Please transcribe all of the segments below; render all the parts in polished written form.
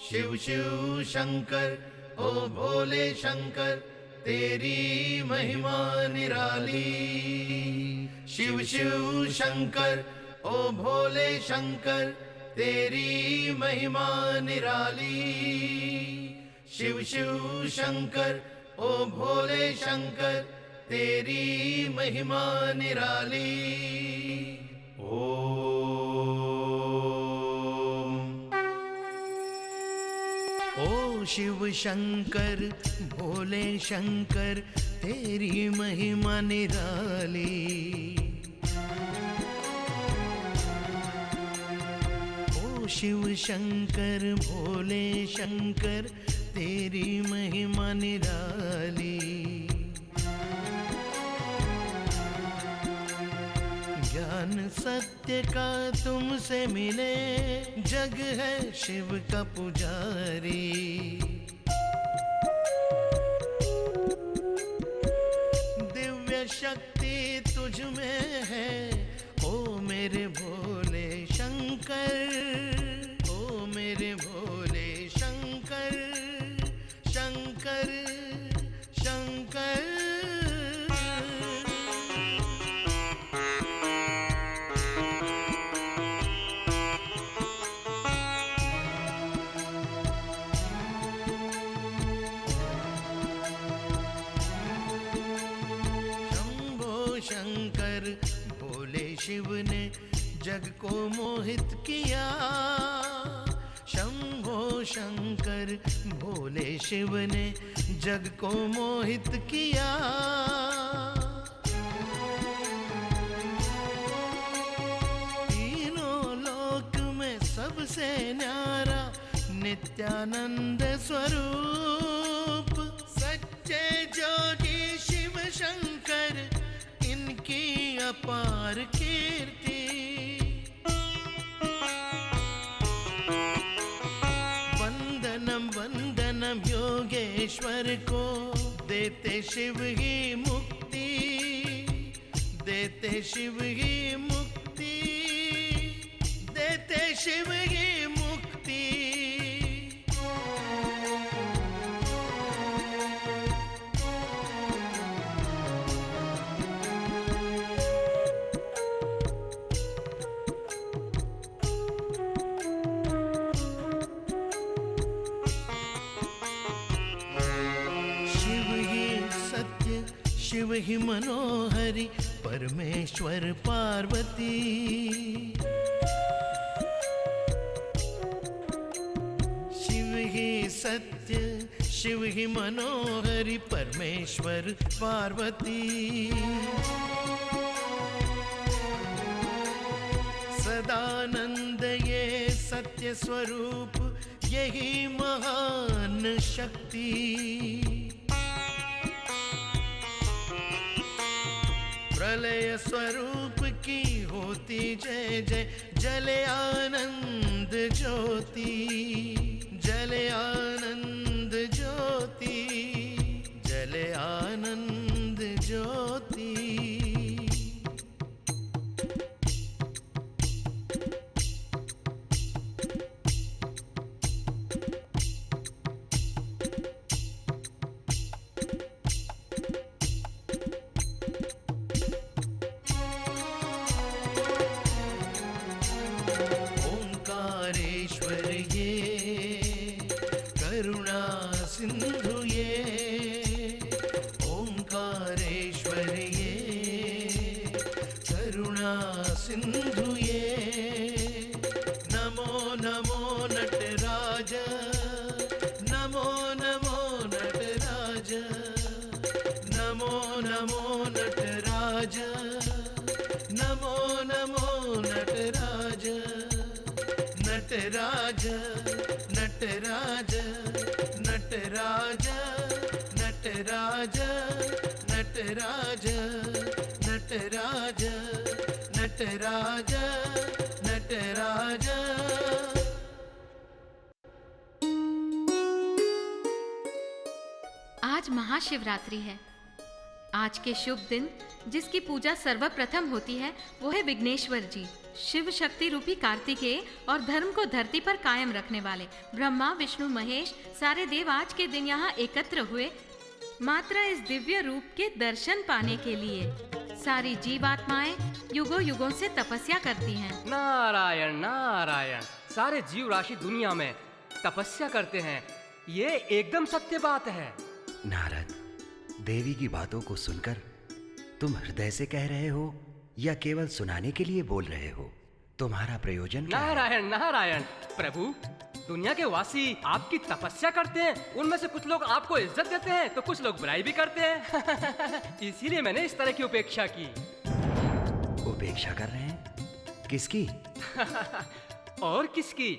शिव शिव शंकर ओ भोले शंकर तेरी महिमा निराली। शिव शिव शंकर ओ भोले शंकर तेरी महिमा निराली। शिव शिव शंकर ओ भोले शंकर तेरी महिमा निराली। ओ शिव शंकर भोले शंकर तेरी महिमा निराली। ओ शिव शंकर भोले शंकर तेरी महिमा निराली। ज्ञान सत्य का तुमसे मिले, जग है शिव का पुजारी। दिव्य शक्ति तुझ में है ओ मेरे भोले शंकर। ओ मेरे भोले शंकर शंकर शंकर। शंकर भोले शिव ने जग को मोहित किया। शंभो शंकर भोले शिव ने जग को मोहित किया। तीनों लोक में सबसे न्यारा नित्यानंद स्वरूप सच्चे जोगी शिव शंकर इनकी अपार कीर्ति। वंदनम वंदनम योगेश्वर को देते शिव ही मुक्ति। देते शिव ही मुक्ति। देते शिव ही मुक्ति। शिव ही मनोहरि परमेश्वर पार्वती। शिव ही सत्य शिव ही मनोहरि परमेश्वर पार्वती। सदानंद ये सत्य स्वरूप यही महान शक्ति। प्रलय स्वरूप की होती जय जय जले आनंद ज्योति। जले आनंद ज्योति। जले आनंद ज्योति। करुणा सिंधु ये ओंकारेश्वर ये करुणा सिंधु ये। नमो नमो नटराज। नमो नमो नटराज। नमो नमो नटराज। नमो नमो नटराज। नटराज नटराज नटराज नटराज नटराज नटराज नटराज नटराज। आज महाशिवरात्रि है। आज के शुभ दिन जिसकी पूजा सर्वप्रथम होती है वो है विघ्नेश्वर जी। शिव शक्ति रूपी कार्तिकेय और धर्म को धरती पर कायम रखने वाले ब्रह्मा विष्णु महेश सारे देव आज के दिन यहाँ एकत्र हुए मात्र इस दिव्य रूप के दर्शन पाने के लिए। सारी जीवात्माएं युगों युगों से तपस्या करती हैं। नारायण नारायण, सारे जीव राशि दुनिया में तपस्या करते हैं, ये एकदम सत्य बात है। नारद, देवी की बातों को सुनकर तुम हृदय से कह रहे हो या केवल सुनाने के लिए बोल रहे हो? तुम्हारा प्रयोजन क्या है? नारायण नारायण प्रभु, दुनिया के वासी आपकी तपस्या करते हैं, उनमें से कुछ लोग आपको इज्जत देते हैं तो कुछ लोग बुराई भी करते हैं। इसीलिए मैंने इस तरह की उपेक्षा की। उपेक्षा कर रहे हैं? किसकी? और किसकी?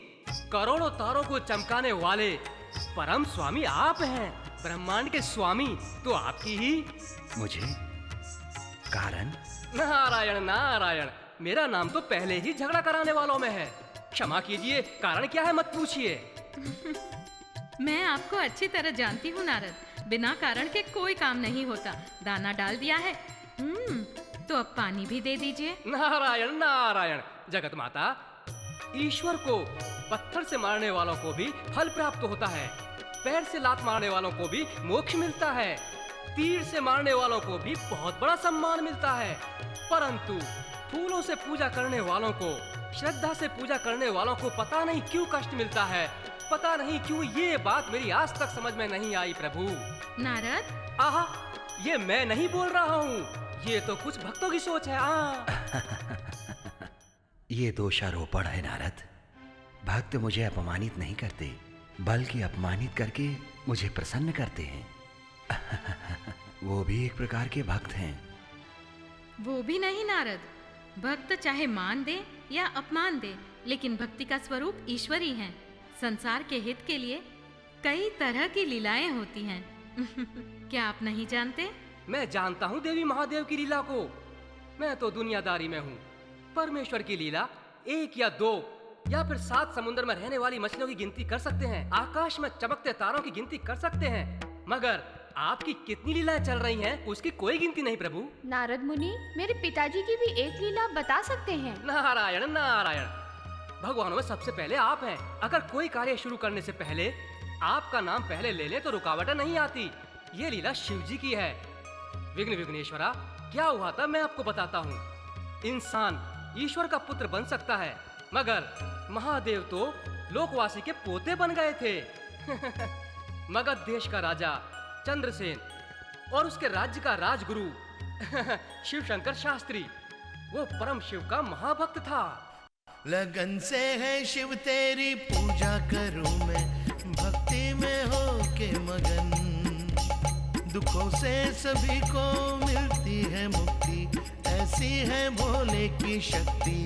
करोड़ों तारों को चमकाने वाले परम स्वामी आप हैं। ब्रह्मांड के स्वामी तो आपकी ही। मुझे? कारण? नारायण नारायण, मेरा नाम तो पहले ही झगड़ा कराने वालों में है। क्षमा कीजिए, कारण क्या है मत पूछिए। मैं आपको अच्छी तरह जानती हूँ नारद, बिना कारण के कोई काम नहीं होता। दाना डाल दिया है, तो अब पानी भी दे दीजिए। नारायण नारायण, जगत माता, ईश्वर को पत्थर से मारने वालों को भी फल प्राप्त होता है, पैर से लात मारने वालों को भी मोक्ष मिलता है, तीर से मारने वालों को भी बहुत बड़ा सम्मान मिलता है, परंतु फूलों से पूजा करने वालों को, श्रद्धा से पूजा करने वालों को पता नहीं क्यों कष्ट मिलता है। पता नहीं क्यों ये बात मेरी आज तक समझ में नहीं आई प्रभु। नारद, आहा, ये मैं नहीं बोल रहा हूँ, ये तो कुछ भक्तों की सोच है। ये दोषारोपण है नारद। भक्त मुझे अपमानित नहीं करते, बल्कि अपमानित करके मुझे प्रसन्न करते हैं। वो भी एक प्रकार के भक्त हैं। वो भी नहीं नारद, भक्त चाहे मान दे या अपमान दे, लेकिन भक्ति का स्वरूप ईश्वर ही है। संसार के हित के लिए कई तरह की लीलाएं होती हैं। क्या आप नहीं जानते? मैं जानता हूँ देवी महादेव की लीला को। मैं तो दुनियादारी में हूँ। परमेश्वर की लीला 1 या 2 या फिर 7 समुद्र में रहने वाली मछलियों की गिनती कर सकते हैं, आकाश में चमकते तारों की गिनती कर सकते हैं, मगर आपकी कितनी लीलाएं चल रही हैं उसकी कोई गिनती नहीं प्रभु। नारद मुनि, मेरे पिताजी की भी एक लीला बता सकते हैं। नारायण नारायण, भगवानों में सबसे पहले आप हैं। अगर कोई कार्य शुरू करने से पहले आपका नाम पहले ले ले तो रुकावटें नहीं आती। ये लीला शिव जी की है। विघ्न विघ्नेश्वरा, क्या हुआ था मैं आपको बताता हूँ। इंसान ईश्वर का पुत्र बन सकता है, मगर महादेव तो लोकवासी के पोते बन गए थे। मगध देश का राजा चंद्रसेन और उसके राज्य का राजगुरु शिव शंकर शास्त्री, वो परम शिव का महाभक्त था। लगन से है शिव तेरी पूजा करूं मैं, भक्ति में हो के मगन। दुखों से सभी को मिलती है मुक्ति, ऐसी है भोले की शक्ति।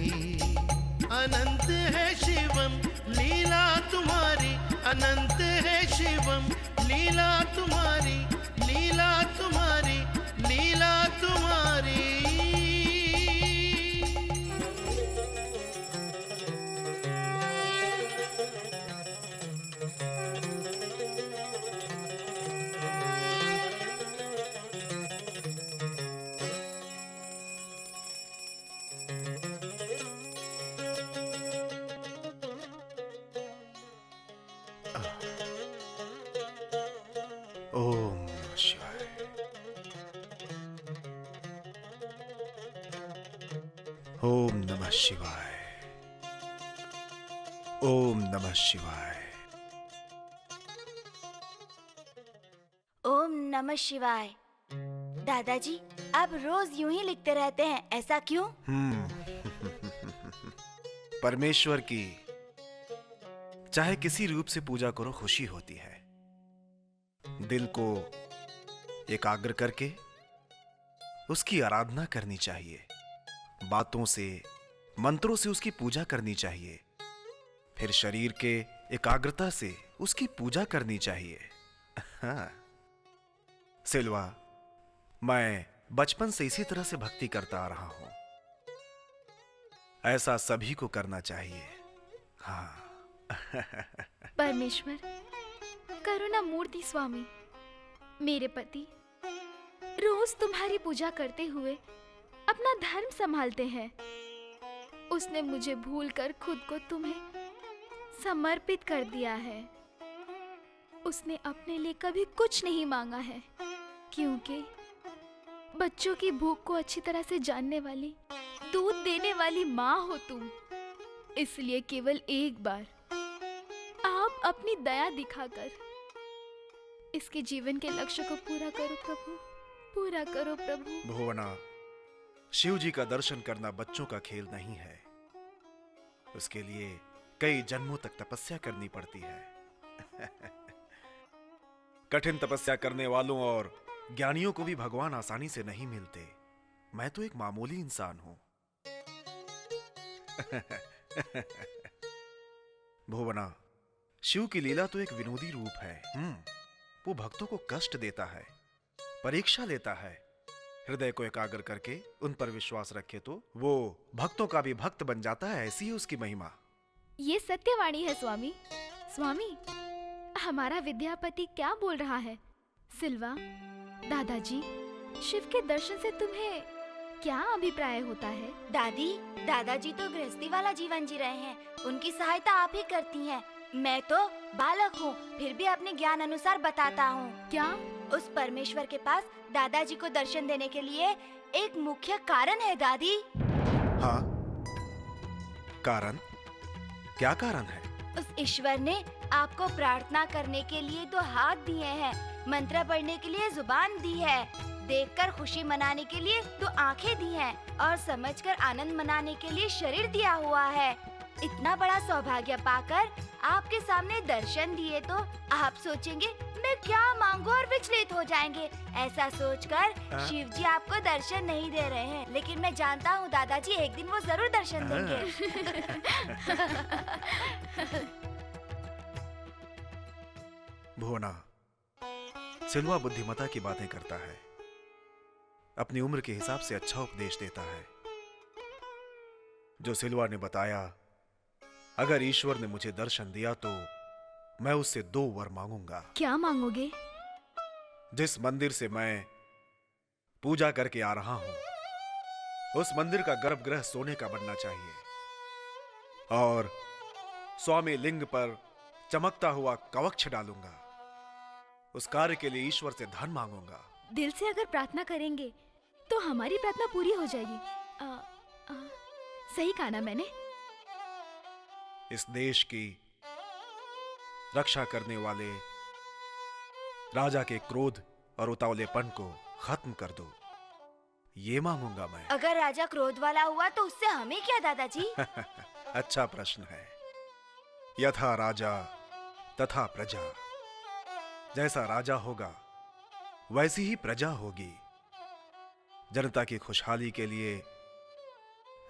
अनंत है शिवम लीला तुम्हारी, अनंत है शिवम लीला तुम्हारी, लीला तुम्हारी, लीला तुम्हारी। ओम नमः शिवाय। ओम नमः शिवाय। ओम नमः शिवाय। ओम नमः शिवाय। दादाजी, आप रोज यूं ही लिखते रहते हैं, ऐसा क्यों? परमेश्वर की चाहे किसी रूप से पूजा करो, खुशी होती है। दिल को एकाग्र करके उसकी आराधना करनी चाहिए, बातों से मंत्रों से उसकी पूजा करनी चाहिए, फिर शरीर के एकाग्रता से उसकी पूजा करनी चाहिए। हाँ सिल्वा, मैं बचपन से इसी तरह से भक्ति करता आ रहा हूं। ऐसा सभी को करना चाहिए। हाँ। परमेश्वर, करुणा मूर्ति स्वामी, मेरे पति रोज तुम्हारी पूजा करते हुए अपना धर्म संभालते हैं। उसने मुझे भूलकर खुद को तुम्हें समर्पित कर दिया है। उसने अपने लिए कभी कुछ नहीं मांगा है, क्योंकि बच्चों की भूख को अच्छी तरह से जानने वाली, दूध देने वाली माँ हो तुम। इसलिए केवल एक बार आप अपनी दया दिखाकर इसके जीवन के लक्ष्य को पूरा करो प्रभु, पूरा करो प्रभु। भुवना, शिव जी का दर्शन करना बच्चों का खेल नहीं है। उसके लिए कई जन्मों तक तपस्या करनी पड़ती है। कठिन तपस्या करने वालों और ज्ञानियों को भी भगवान आसानी से नहीं मिलते। मैं तो एक मामूली इंसान हूं। भुवना, शिव की लीला तो एक विनोदी रूप है। वो भक्तों को कष्ट देता है, परीक्षा लेता है। हृदय को एकाग्र करके उन पर विश्वास रखे तो वो भक्तों का भी भक्त बन जाता है। ऐसी है उसकी महिमा। ये सत्यवाणी है स्वामी। स्वामी, हमारा विद्यापति क्या बोल रहा है? सिल्वा, दादाजी, शिव के दर्शन से तुम्हें क्या अभिप्राय होता है? दादी, दादाजी तो गृहस्थी वाला जीवन जी रहे हैं, उनकी सहायता आप ही करती हैं। मैं तो बालक हूँ, फिर भी अपने ज्ञान अनुसार बताता हूँ। क्या? उस परमेश्वर के पास दादाजी को दर्शन देने के लिए एक मुख्य कारण है दादी। हाँ, कारण? क्या कारण है? उस ईश्वर ने आपको प्रार्थना करने के लिए 2 हाथ दिए हैं, मंत्र पढ़ने के लिए जुबान दी है, देखकर खुशी मनाने के लिए 2 आंखें दी हैं और समझकर आनंद मनाने के लिए शरीर दिया हुआ है। इतना बड़ा सौभाग्य पाकर आपके सामने दर्शन दिए तो आप सोचेंगे मैं क्या मांगू और विचलित हो जाएंगे। ऐसा सोचकर शिव जी आपको दर्शन नहीं दे रहे हैं, लेकिन मैं जानता हूँ दादाजी एक दिन वो जरूर दर्शन देंगे। भुवना, सिल्वा बुद्धिमता की बातें करता है, अपनी उम्र के हिसाब से अच्छा उपदेश देता है। जो सिल्वा ने बताया, अगर ईश्वर ने मुझे दर्शन दिया तो मैं उससे 2 वर मांगूंगा। क्या मांगोगे? जिस मंदिर से मैं पूजा करके आ रहा हूं, उस मंदिर का गर्भगृह सोने का बनना चाहिए और स्वामी लिंग पर चमकता हुआ कवच डालूंगा। उस कार्य के लिए ईश्वर से धन मांगूंगा। दिल से अगर प्रार्थना करेंगे तो हमारी प्रार्थना पूरी हो जाएगी। सही कहा ना मैंने? इस देश की रक्षा करने वाले राजा के क्रोध और उतावलेपन को खत्म कर दो, ये मांगूंगा मैं। अगर राजा क्रोध वाला हुआ तो उससे हमें क्या दादाजी? अच्छा प्रश्न है। यथा राजा तथा प्रजा। जैसा राजा होगा वैसी ही प्रजा होगी। जनता की खुशहाली के लिए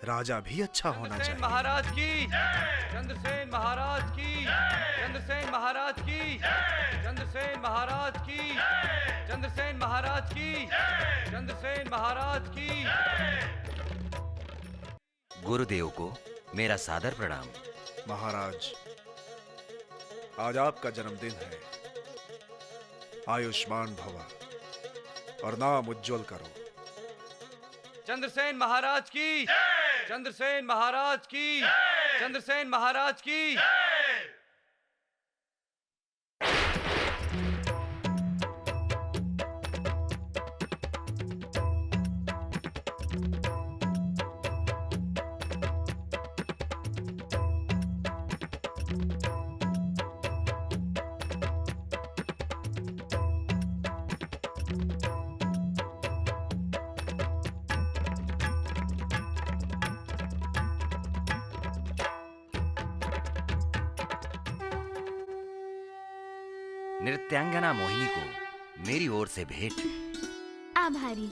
राजा भी अच्छा होना चाहिए। महाराज की, चंद्रसेन महाराज की, चंद्रसेन महाराज की, चंद्रसेन महाराज की, चंद्रसेन महाराज की, चंद्रसेन महाराज की। गुरुदेव को मेरा सादर प्रणाम। महाराज, आज आपका जन्मदिन है। आयुष्मान भव और नाम उज्जवल करो। चंद्रसेन महाराज की, चंद्रसेन महाराज की, चंद्रसेन महाराज की। नृत्यांगना मोहिनी को मेरी ओर से भेंट। आभारी।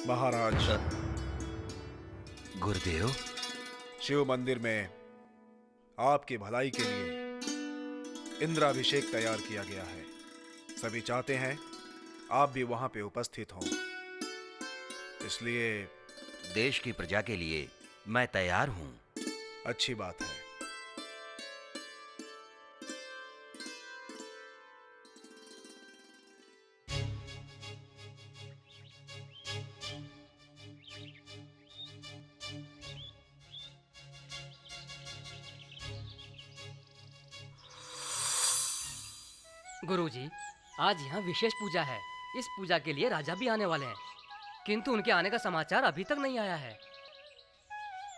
महाराज, गुरुदेव, शिव मंदिर में आपकी भलाई के लिए इंद्राभिषेक तैयार किया गया है। सभी चाहते हैं आप भी वहां पे उपस्थित हों, इसलिए देश की प्रजा के लिए मैं तैयार हूं। अच्छी बात है। गुरुजी, आज यहाँ विशेष पूजा है। इस पूजा के लिए राजा भी आने वाले हैं, किंतु उनके आने का समाचार अभी तक नहीं आया है।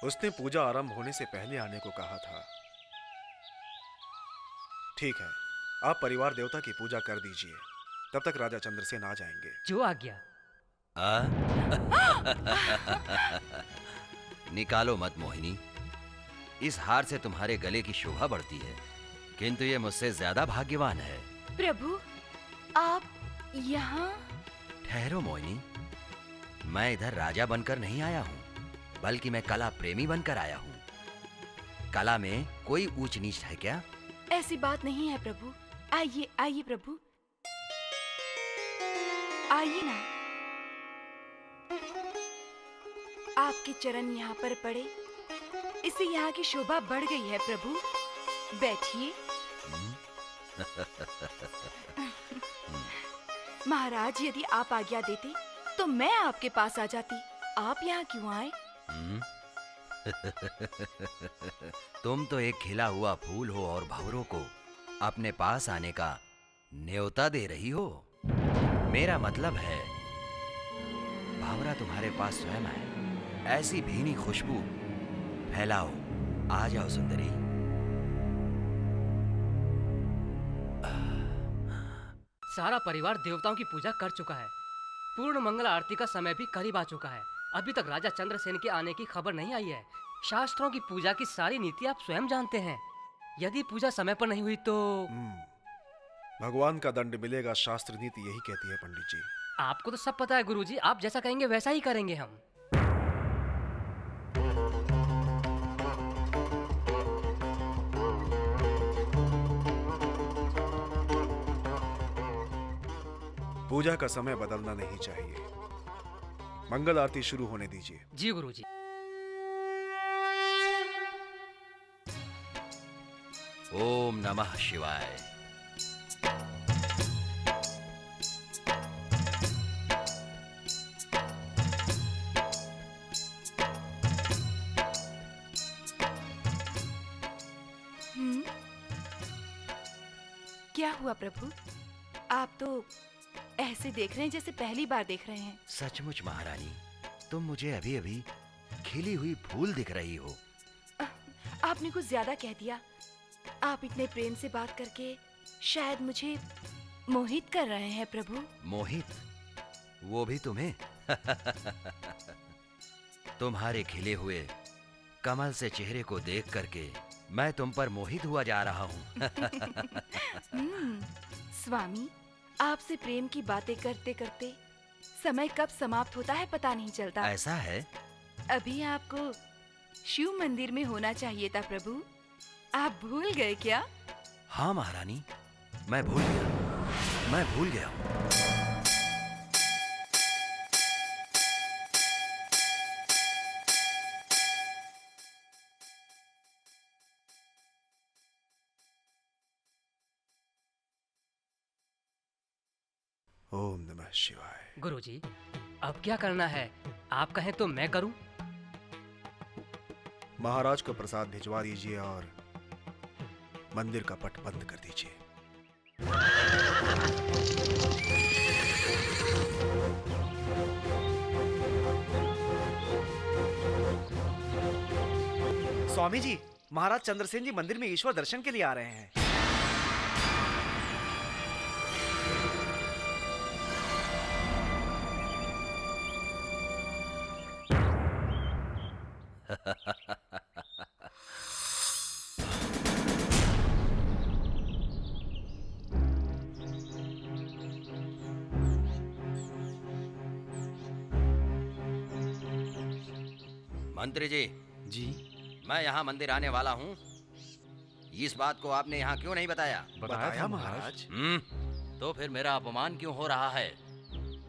उसने पूजा आरंभ होने से पहले आने को कहा था। ठीक है, आप परिवार देवता की पूजा कर दीजिए, तब तक राजा चंद्रसेन आ जाएंगे। जो आज्ञा। निकालो मत मोहिनी, इस हार से तुम्हारे गले की शोभा बढ़ती है, किंतु ये मुझसे ज्यादा भाग्यवान है। प्रभु, आप यहाँ? ठहरो मोहिनी, मैं इधर राजा बनकर नहीं आया हूँ, बल्कि मैं कला प्रेमी बनकर आया हूँ। कला में कोई ऊंच नीच है क्या? ऐसी बात नहीं है प्रभु। आइए आइए प्रभु, आइए ना। आपके चरण यहाँ पर पड़े, इससे यहाँ की शोभा बढ़ गई है प्रभु। बैठिए। महाराज, यदि आप आज्ञा देते तो मैं आपके पास आ जाती। आप यहाँ क्यों आए? तुम तो एक खिला हुआ फूल हो और भंवरों को अपने पास आने का न्योता दे रही हो। मेरा मतलब है, भंवरा तुम्हारे पास स्वयं है। ऐसी भीनी खुशबू फैलाओ। आ जाओ सुंदरी। सारा परिवार देवताओं की पूजा कर चुका है। पूर्ण मंगल आरती का समय भी करीब आ चुका है। अभी तक राजा चंद्रसेन के आने की खबर नहीं आई है। शास्त्रों की पूजा की सारी नीति आप स्वयं जानते हैं। यदि पूजा समय पर नहीं हुई तो भगवान का दंड मिलेगा, शास्त्र नीति यही कहती है पंडित जी। आपको तो सब पता है गुरुजी, आप जैसा कहेंगे वैसा ही करेंगे हम। पूजा का समय बदलना नहीं चाहिए। मंगल आरती शुरू होने दीजिए। जी गुरुजी। ओम नमः शिवाय। क्या हुआ प्रभु? आप तो ऐसे देख रहे हैं जैसे पहली बार देख रहे हैं। सचमुच महारानी, तुम मुझे अभी अभी खिली हुई फूल दिख रही हो। आपने कुछ ज्यादा कह दिया। आप इतने प्रेम से बात करके शायद मुझे मोहित कर रहे हैं प्रभु। मोहित? वो भी तुम्हें? तुम्हारे खिले हुए कमल से चेहरे को देख करके मैं तुम पर मोहित हुआ जा रहा हूँ। स्वामी, आपसे प्रेम की बातें करते करते समय कब समाप्त होता है पता नहीं चलता। ऐसा है? अभी आपको शिव मंदिर में होना चाहिए था प्रभु। आप भूल गए क्या? हाँ महारानी, मैं भूल गया हूँ। ओम नमः शिवाय। गुरुजी, अब क्या करना है? आप कहें तो मैं करूं? महाराज को प्रसाद भिजवा दीजिए और मंदिर का पट बंद कर दीजिए। स्वामी जी, महाराज चंद्रसेन जी मंदिर में ईश्वर दर्शन के लिए आ रहे हैं। मंत्री जी। जी? मैं यहाँ मंदिर आने वाला हूँ। इस बात को आपने यहाँ क्यों नहीं बताया? बताया महाराज। तो फिर मेरा अपमान क्यों हो रहा है?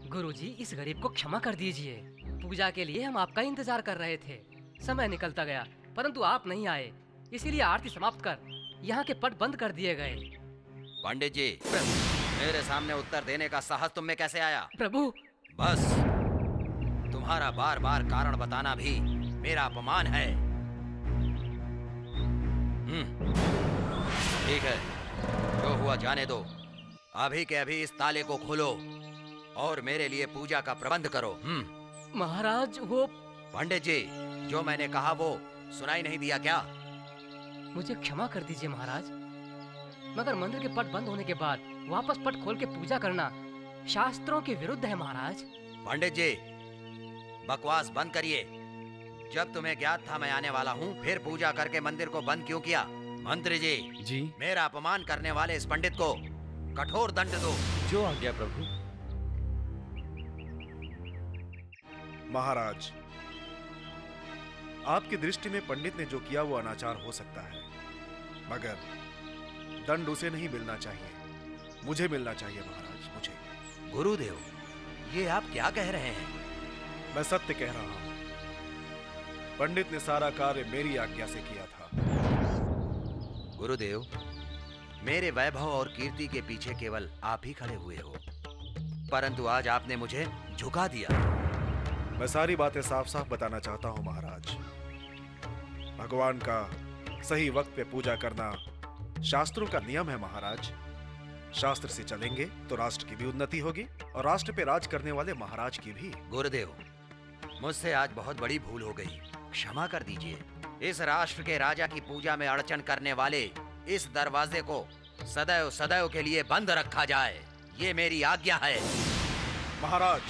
गुरुजी, इस गरीब को क्षमा कर दीजिए। पूजा के लिए हम आपका इंतजार कर रहे थे। समय निकलता गया परंतु आप नहीं आए, इसीलिए आरती समाप्त कर यहाँ के पट बंद कर दिए गए। पंडित जी, मेरे सामने उत्तर देने का साहस तुम में कैसे आया? प्रभु, बस तुम्हारा बार बार कारण बताना भी मेरा अपमान है। ठीक है, जो हुआ जाने दो। अभी के अभी इस ताले को खोलो और मेरे लिए पूजा का प्रबंध करो। महाराज वो पंडित जी, जो मैंने कहा वो सुनाई नहीं दिया क्या? मुझे क्षमा कर दीजिए महाराज, मगर मंदिर के पट बंद होने के बाद वापस पट खोल के पूजा करना शास्त्रों के विरुद्ध है महाराज। पंडित जी, बकवास बंद करिए। जब तुम्हें ज्ञात था मैं आने वाला हूँ, फिर पूजा करके मंदिर को बंद क्यों किया? मंत्री जी, मेरा अपमान करने वाले इस पंडित को कठोर दंड दो। जो आज्ञा प्रभु। महाराज, आपकी दृष्टि में पंडित ने जो किया वो अनाचार हो सकता है, मगर दंड उसे नहीं मिलना चाहिए, मुझे मिलना चाहिए महाराज, मुझे। गुरुदेव, ये आप क्या कह रहे हैं? मैं सत्य कह रहा हूं। पंडित ने सारा कार्य मेरी आज्ञा से किया था। गुरुदेव, मेरे वैभव और कीर्ति के पीछे केवल आप ही खड़े हुए हो, परंतु आज आपने मुझे झुका दिया। मैं सारी बातें साफ साफ बताना चाहता हूं महाराज। भगवान का सही वक्त पे पूजा करना शास्त्रों का नियम है महाराज। शास्त्र से चलेंगे तो राष्ट्र की भी उन्नति होगी और राष्ट्र पे राज करने वाले महाराज की भी। गुरुदेव, मुझसे आज बहुत बड़ी भूल हो गई, क्षमा कर दीजिए। इस राष्ट्र के राजा की पूजा में अड़चन करने वाले इस दरवाजे को सदैव सदैव के लिए बंद रखा जाए, ये मेरी आज्ञा है। महाराज,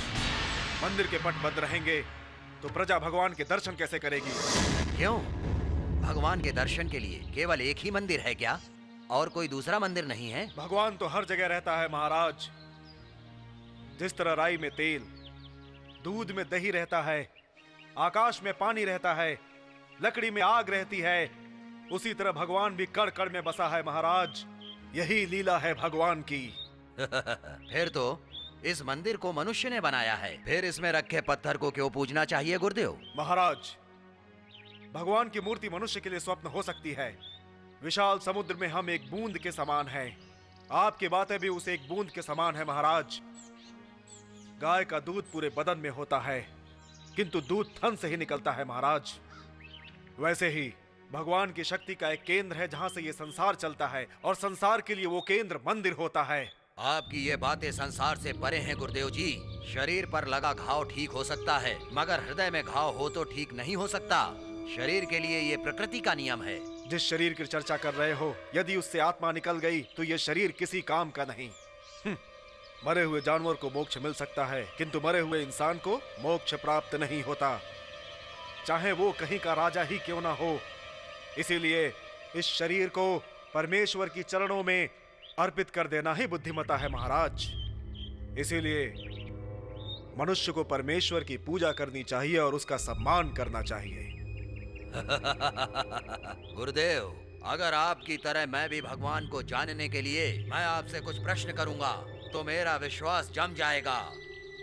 मंदिर के पट बंद रहेंगे तो प्रजा भगवान के दर्शन कैसे करेगी? क्यों? भगवान के दर्शन के लिए केवल एक ही मंदिर है क्या? और कोई दूसरा मंदिर नहीं है? भगवान तो हर जगह रहता है महाराज। जिस तरह राई में तेल, दूध में दही रहता है, आकाश में पानी रहता है, लकड़ी में आग रहती है, उसी तरह भगवान भी कण कण में बसा है महाराज। यही लीला है भगवान की। फिर तो इस मंदिर को मनुष्य ने बनाया है, फिर इसमें रखे पत्थर को क्यों पूजना चाहिए गुरुदेव? महाराज, भगवान की मूर्ति मनुष्य के लिए स्वप्न हो सकती है। विशाल समुद्र में हम एक बूंद के समान हैं। आपकी बातें भी उस एक बूंद के समान है महाराज। गाय का दूध पूरे बदन में होता है, किंतु दूध थन से ही निकलता है महाराज। वैसे ही भगवान की शक्ति का एक केंद्र है जहां से ये संसार चलता है, और संसार के लिए वो केंद्र मंदिर होता है। आपकी ये बातें संसार से परे हैं गुरुदेव जी। शरीर पर लगा घाव ठीक हो सकता है, मगर हृदय में घाव हो तो ठीक नहीं हो सकता। शरीर के लिए ये प्रकृति का नियम है। जिस शरीर की चर्चा कर रहे हो, यदि उससे आत्मा निकल गई तो ये शरीर किसी काम का नहीं। मरे हुए जानवर को मोक्ष मिल सकता है, किंतु मरे हुए इंसान को मोक्ष प्राप्त नहीं होता, चाहे वो कहीं का राजा ही क्यों ना हो। इसीलिए इस शरीर को परमेश्वर की चरणों में अर्पित कर देना ही बुद्धिमता है महाराज। इसीलिए मनुष्य को परमेश्वर की पूजा करनी चाहिए और उसका सम्मान करना चाहिए। गुरुदेव, अगर आपकी तरह मैं भी भगवान को जानने के लिए मैं आपसे कुछ प्रश्न करूंगा तो मेरा विश्वास जम जाएगा।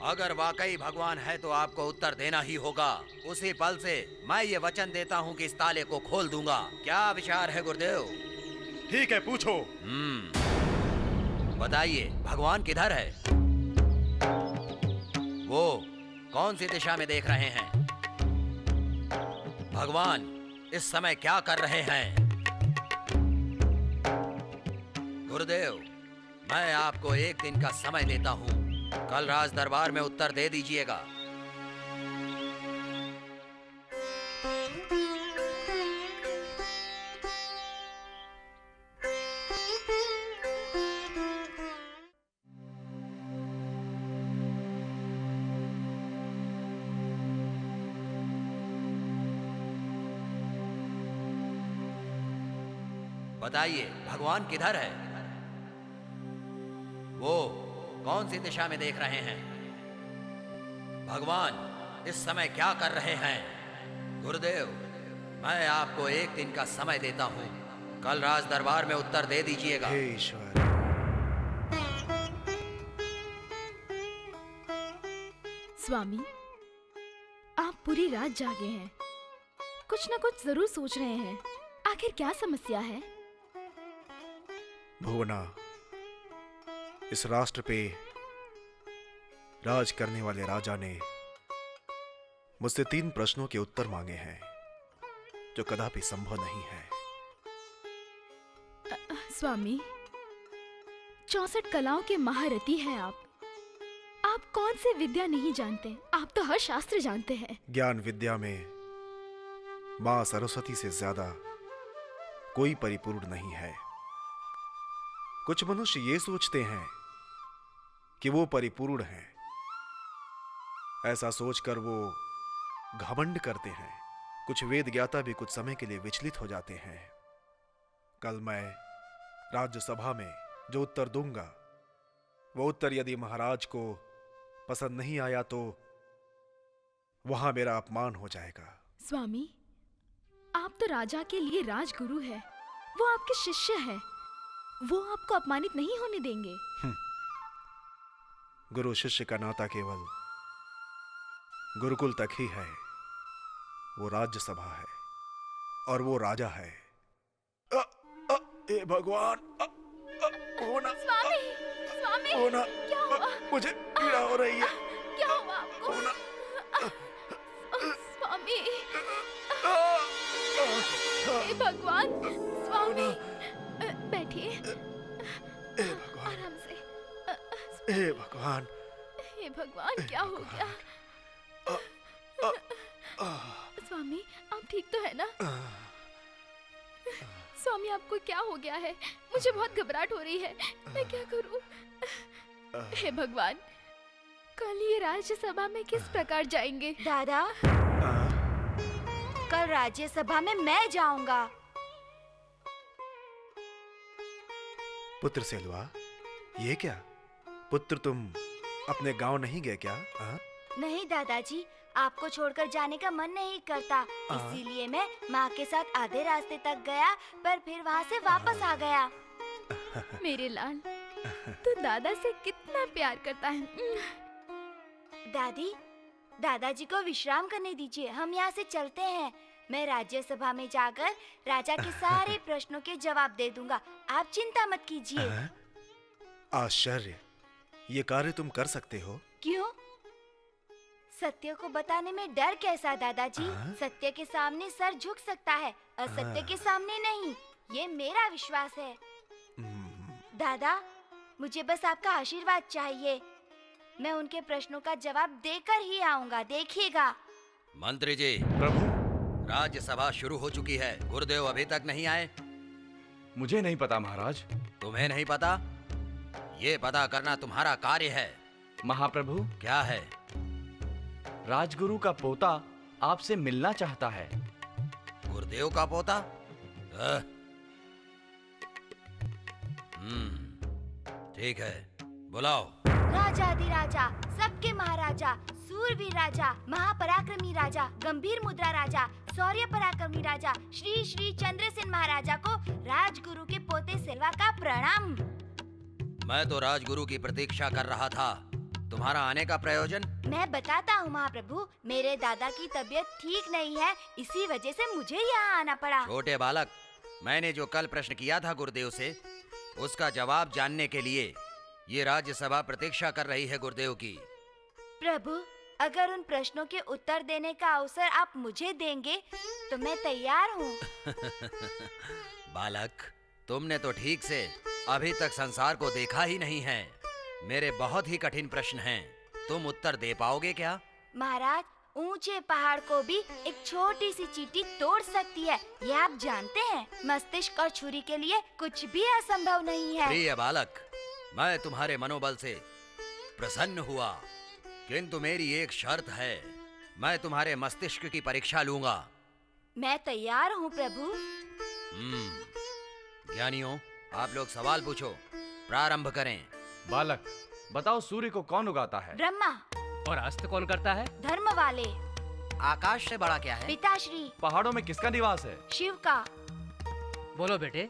अगर वाकई भगवान है तो आपको उत्तर देना ही होगा। उसी पल से मैं ये वचन देता हूँ कि इस ताले को खोल दूंगा। क्या विचार है गुरुदेव? ठीक है, पूछो। बताइए, भगवान किधर है? वो कौन सी दिशा में देख रहे हैं? भगवान इस समय क्या कर रहे हैं? गुरुदेव, मैं आपको एक दिन का समय देता हूँ, कल राज दरबार में उत्तर दे दीजिएगा। बताइए, भगवान किधर है? वो कौन सी दिशा में देख रहे हैं? भगवान इस समय क्या कर रहे हैं? गुरुदेव, मैं आपको एक दिन का समय देता हूँ, कल राज दरबार में उत्तर दे दीजिएगा। हे ईश्वर, स्वामी, आप पूरी रात जागे हैं, कुछ न कुछ जरूर सोच रहे हैं। आखिर क्या समस्या है? भुवना, इस राष्ट्र पे राज करने वाले राजा ने मुझसे 3 प्रश्नों के उत्तर मांगे हैं जो कदापि संभव नहीं है। स्वामी, 64 कलाओं के महारथी हैं आप कौन से विद्या नहीं जानते? आप तो हर शास्त्र जानते हैं। ज्ञान विद्या में माँ सरस्वती से ज्यादा कोई परिपूर्ण नहीं है। कुछ मनुष्य ये सोचते हैं कि वो परिपूर्ण हैं। ऐसा सोचकर वो घमंड करते हैं। कुछ वेद ज्ञाता भी कुछ समय के लिए विचलित हो जाते हैं। कल मैं राज्यसभा में जो उत्तर दूंगा, वो उत्तर यदि महाराज को पसंद नहीं आया तो वहां मेरा अपमान हो जाएगा। स्वामी, आप तो राजा के लिए राजगुरु हैं। वो आपके शिष्य हैं। वो आपको अपमानित नहीं होने देंगे। गुरु शिष्य का नाता केवल गुरुकुल तक ही है। वो राज्यसभा है और वो राजा है। हे भगवान, होना स्वामी, स्वामी, होना, क्या हुआ? मुझे पीड़ा हो रही है। क्या हुआ आपको? होना, स्वामी, हे भगवान, स्वामी, बैठिए हे भगवान, आराम से। हे भगवान, हे भगवान, क्या हो गया? स्वामी, आप ठीक तो है ना? स्वामी, आपको क्या हो गया है? मुझे बहुत घबराहट हो रही है। मैं क्या करूं? हे भगवान, कल ये राज्यसभा में किस प्रकार जाएंगे? दादा, कल राज्यसभा में मैं जाऊंगा। पुत्र सेल्वा, ये क्या? पुत्र, तुम अपने गांव नहीं गए क्या? नहीं दादाजी, आपको छोड़कर जाने का मन नहीं करता, इसीलिए मैं माँ के साथ आधे रास्ते तक गया, पर फिर वहाँ से वापस आ गया। मेरे लाल, तू दादा से कितना प्यार करता है। दादी, दादाजी को विश्राम करने दीजिए, हम यहाँ से चलते हैं। मैं राज्यसभा में जाकर राजा के सारे प्रश्नों के जवाब दे दूंगा, आप चिंता मत कीजिए। आश्चर्य, ये कार्य तुम कर सकते हो? क्यों? सत्य को बताने में डर कैसा दादाजी? सत्य के सामने सर झुक सकता है, असत्य के सामने नहीं, ये मेरा विश्वास है। दादा, मुझे बस आपका आशीर्वाद चाहिए। मैं उनके प्रश्नों का जवाब देकर ही आऊंगा, देखिएगा। मंत्री जी, प्रभु, राज्यसभा शुरू हो चुकी है। गुरुदेव अभी तक नहीं आए। मुझे नहीं पता महाराज। तुम्हें नहीं पता? ये पता करना तुम्हारा कार्य है। महाप्रभु, क्या है? राजगुरु का पोता आपसे मिलना चाहता है। गुरुदेव का पोता? ठीक है, बुलाओ। राजाधिराजा, सबके महाराजा, सूरवीर राजा, महापराक्रमी राजा, गंभीर मुद्रा राजा, शौर्य पराक्रमी राजा, श्री श्री चंद्रसेन महाराजा को राजगुरु के पोते सेल्वा का प्रणाम। मैं तो राजगुरु की प्रतीक्षा कर रहा था। तुम्हारा आने का प्रयोजन? मैं बताता हूँ महाप्रभु, मेरे दादा की तबीयत ठीक नहीं है, इसी वजह से मुझे यहाँ आना पड़ा। छोटे बालक, मैंने जो कल प्रश्न किया था गुरुदेव से, उसका जवाब जानने के लिए ये राज्यसभा प्रतीक्षा कर रही है गुरुदेव की। प्रभु, अगर उन प्रश्नों के उत्तर देने का अवसर आप मुझे देंगे तो मैं तैयार हूँ। बालक, तुमने तो ठीक से अभी तक संसार को देखा ही नहीं है। मेरे बहुत ही कठिन प्रश्न हैं, तुम उत्तर दे पाओगे क्या? महाराज, ऊंचे पहाड़ को भी एक छोटी सी चींटी तोड़ सकती है, ये आप जानते हैं। मस्तिष्क और छुरी के लिए कुछ भी असंभव नहीं है। प्रिय बालक, मैं तुम्हारे मनोबल से प्रसन्न हुआ, किंतु मेरी एक शर्त है। मैं तुम्हारे मस्तिष्क की परीक्षा लूंगा। मैं तैयार हूँ प्रभु। ज्ञानियों, आप लोग सवाल पूछो, प्रारंभ करें। बालक, बताओ, सूर्य को कौन उगाता है? ब्रह्मा। और अस्त कौन करता है? धर्म वाले। आकाश से बड़ा क्या है? पिताश्री। पहाड़ों में किसका निवास है? शिव का। बोलो बेटे,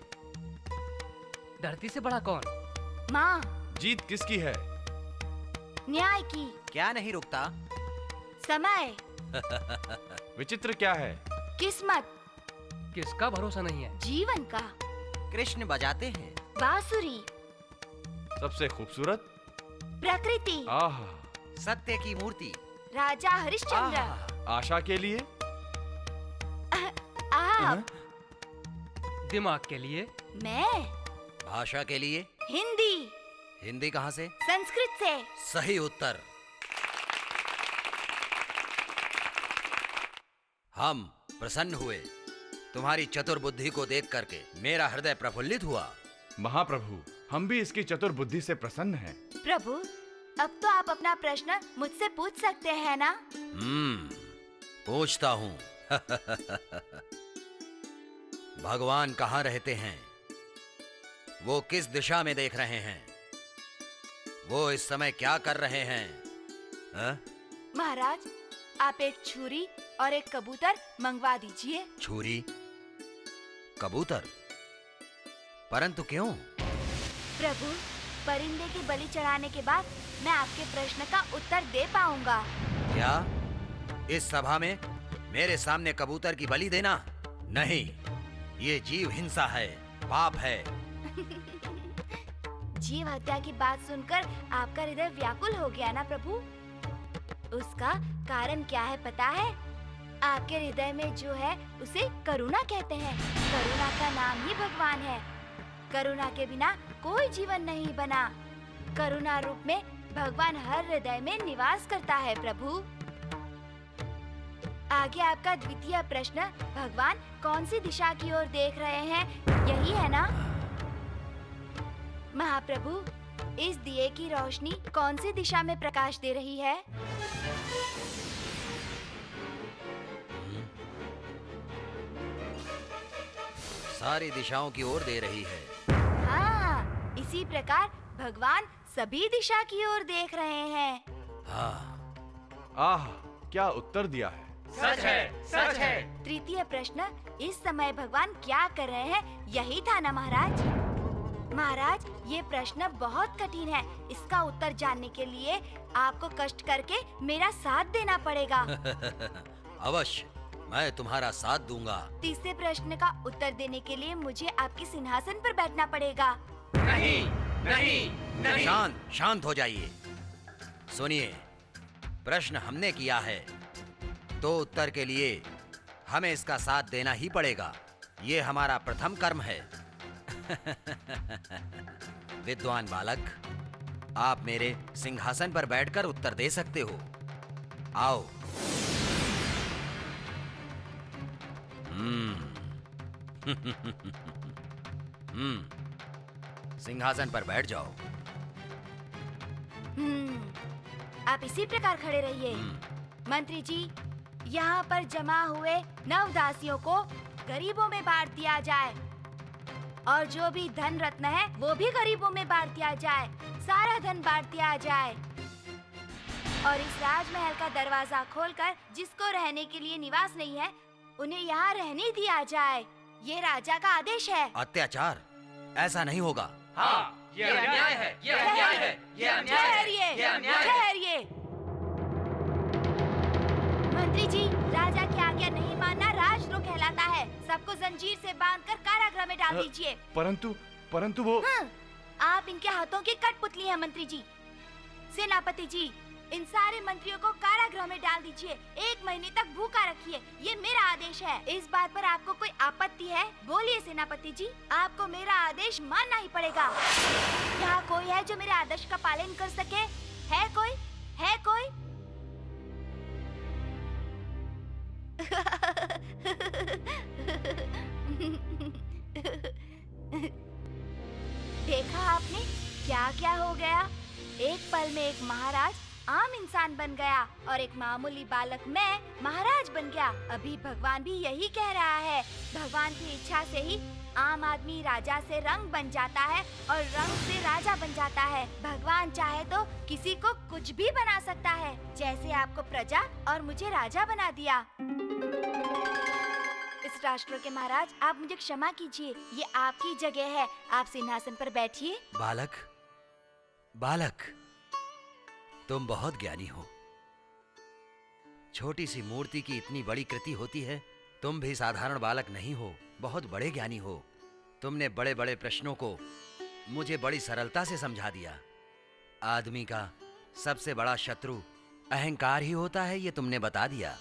धरती से बड़ा कौन? माँ। जीत किसकी है? न्याय की। क्या नहीं रुकता? समय। विचित्र क्या है? किस्मत। किसका भरोसा नहीं है? जीवन का। कृष्ण बजाते हैं। बांसुरी। सबसे खूबसूरत? प्रकृति। आहा। सत्य की मूर्ति। राजा हरिश्चंद्र। आशा के लिए? आप। दिमाग के लिए? मैं। भाषा के लिए? हिंदी। हिंदी कहाँ से? संस्कृत से। सही उत्तर। हम प्रसन्न हुए। तुम्हारी चतुर बुद्धि को देख करके मेरा हृदय प्रफुल्लित हुआ। महाप्रभु, हम भी इसकी चतुर बुद्धि से प्रसन्न हैं। प्रभु, अब तो आप अपना प्रश्न मुझसे पूछ सकते हैं ना? पूछता हूँ। भगवान कहाँ रहते हैं? वो किस दिशा में देख रहे हैं? वो इस समय क्या कर रहे हैं? महाराज, आप एक छुरी और एक कबूतर मंगवा दीजिए। छुरी, कबूतर? परंतु क्यों? प्रभु, परिंदे की बलि चढ़ाने के बाद मैं आपके प्रश्न का उत्तर दे पाऊंगा। क्या इस सभा में मेरे सामने कबूतर की बलि देना? नहीं, ये जीव हिंसा है, पाप है। जीव हत्या की बात सुनकर आपका हृदय व्याकुल हो गया ना प्रभु? उसका कारण क्या है पता है? आपके हृदय में जो है उसे करुणा कहते हैं। करुणा का नाम ही भगवान है। करुणा के बिना कोई जीवन नहीं बना। करुणा रूप में भगवान हर हृदय में निवास करता है प्रभु। आगे आपका द्वितीय प्रश्न, भगवान कौन सी दिशा की ओर देख रहे हैं, यही है ना? महाप्रभु, इस दिए की रोशनी कौन सी दिशा में प्रकाश दे रही है? सारी दिशाओं की ओर दे रही है। हाँ, इसी प्रकार भगवान सभी दिशा की ओर देख रहे हैं। हाँ। आह, क्या उत्तर दिया है। सच है, सच है। तृतीय प्रश्न, इस समय भगवान क्या कर रहे हैं, यही था ना महाराज? महाराज, ये प्रश्न बहुत कठिन है। इसका उत्तर जानने के लिए आपको कष्ट करके मेरा साथ देना पड़ेगा। अवश्य, मैं तुम्हारा साथ दूंगा। तीसरे प्रश्न का उत्तर देने के लिए मुझे आपके सिंहासन पर बैठना पड़ेगा। नहीं, नहीं, नहीं। शांत हो जाइए। सुनिए, प्रश्न हमने किया है तो उत्तर के लिए हमें इसका साथ देना ही पड़ेगा। ये हमारा प्रथम कर्म है। विद्वान बालक, आप मेरे सिंहासन पर बैठकर उत्तर दे सकते हो। आओ। सिंहासन पर बैठ जाओ। आप इसी प्रकार खड़े रहिए। मंत्री जी, यहाँ पर जमा हुए नवदासियों को गरीबों में बांट दिया जाए और जो भी धन रत्न है वो भी गरीबों में बांट दिया जाए। सारा धन बांट दिया जाए और इस राजमहल का दरवाजा खोलकर जिसको रहने के लिए निवास नहीं है उन्हें यहाँ रहने दिया जाए। ये राजा का आदेश है। अत्याचार, ऐसा नहीं होगा। हाँ, ये अन्याय है, ये अन्याय है, ये अन्याय है, ये अन्याय है। ठहरिए। मंत्री जी, राजा की आज्ञा नहीं मानना राजद्रोह कहलाता है। सबको जंजीर से बांधकर कारागृह में डाल दीजिए। परंतु वो आप इनके हाथों की कठपुतली हैं मंत्री जी। सेनापति जी, इन सारे मंत्रियों को कारागृह में डाल दीजिए। 1 महीने तक भूखा रखिए, ये मेरा आदेश है। इस बात पर आपको कोई आपत्ति है? बोलिए सेनापति जी, आपको मेरा आदेश मानना ही पड़ेगा। यहाँ कोई है जो मेरे आदेश का पालन कर सके? है कोई? है कोई? देखा आपने क्या क्या हो गया? एक पल में एक महाराज आम इंसान बन गया और एक मामूली बालक मैं महाराज बन गया। अभी भगवान भी यही कह रहा है। भगवान की इच्छा से ही आम आदमी राजा से रंग बन जाता है और रंग से राजा बन जाता है। भगवान चाहे तो किसी को कुछ भी बना सकता है, जैसे आपको प्रजा और मुझे राजा बना दिया। इस राष्ट्र के महाराज, आप मुझे क्षमा कीजिए, ये आपकी जगह है। आप सिंहासन पर बैठिए। बालक, तुम बहुत ज्ञानी हो। छोटी सी मूर्ति की इतनी बड़ी कृति होती है। तुम भी साधारण बालक नहीं हो, बहुत बड़े ज्ञानी हो। तुमने बड़े बड़े प्रश्नों को मुझे बड़ी सरलता से समझा दिया। आदमी का सबसे बड़ा शत्रु अहंकार ही होता है, ये तुमने बता दिया।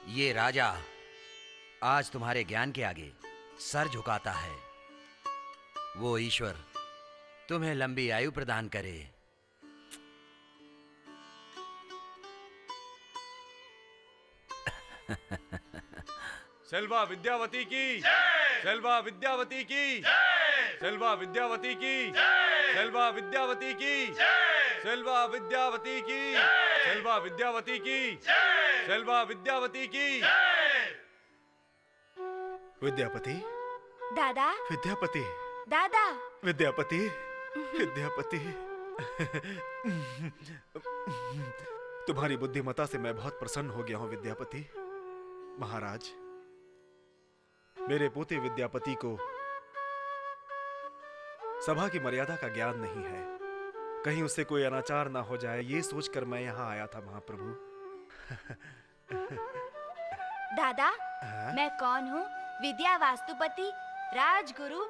ये राजा आज तुम्हारे ज्ञान के आगे सर झुकाता है। वो ईश्वर तुम्हें लंबी आयु प्रदान करे। सेल्वा विद्यावती की, सेल्वा विद्यावती की, सेल्वा विद्यावती की, सेल्वा विद्यावती की, सेल्वा विद्यावती की, सेल्वा विद्यावती की, सेल्वा विद्यावती की। विद्यापति, दादा, विद्यापति, दादा, विद्यापति, विद्यापति। तुम्हारी बुद्धिमत्ता से मैं बहुत प्रसन्न हो गया हूं विद्यापति। महाराज, मेरे पोते विद्यापति को सभा की मर्यादा का ज्ञान नहीं है। कहीं उससे कोई अनाचार ना हो जाए, ये सोचकर मैं यहां आया था महाप्रभु। दादा, मैं कौन हूँ? विद्या वास्तुपति राजगुरु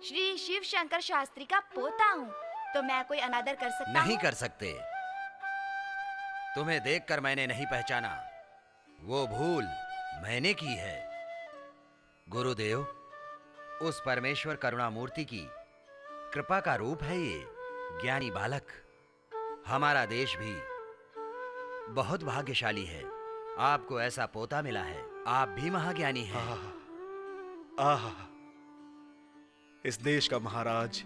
श्री शिव शंकर शास्त्री का पोता हूँ। तो मैं कोई अनादर कर सकता नहीं हूँ? कर सकते। तुम्हें देखकर मैंने नहीं पहचाना, वो भूल मैंने की है। गुरुदेव, उस परमेश्वर करुणामूर्ति की कृपा का रूप है ये ज्ञानी बालक। हमारा देश भी बहुत भाग्यशाली है, आपको ऐसा पोता मिला है। आप भी महाज्ञानी हैं। आहा, इस देश का महाराज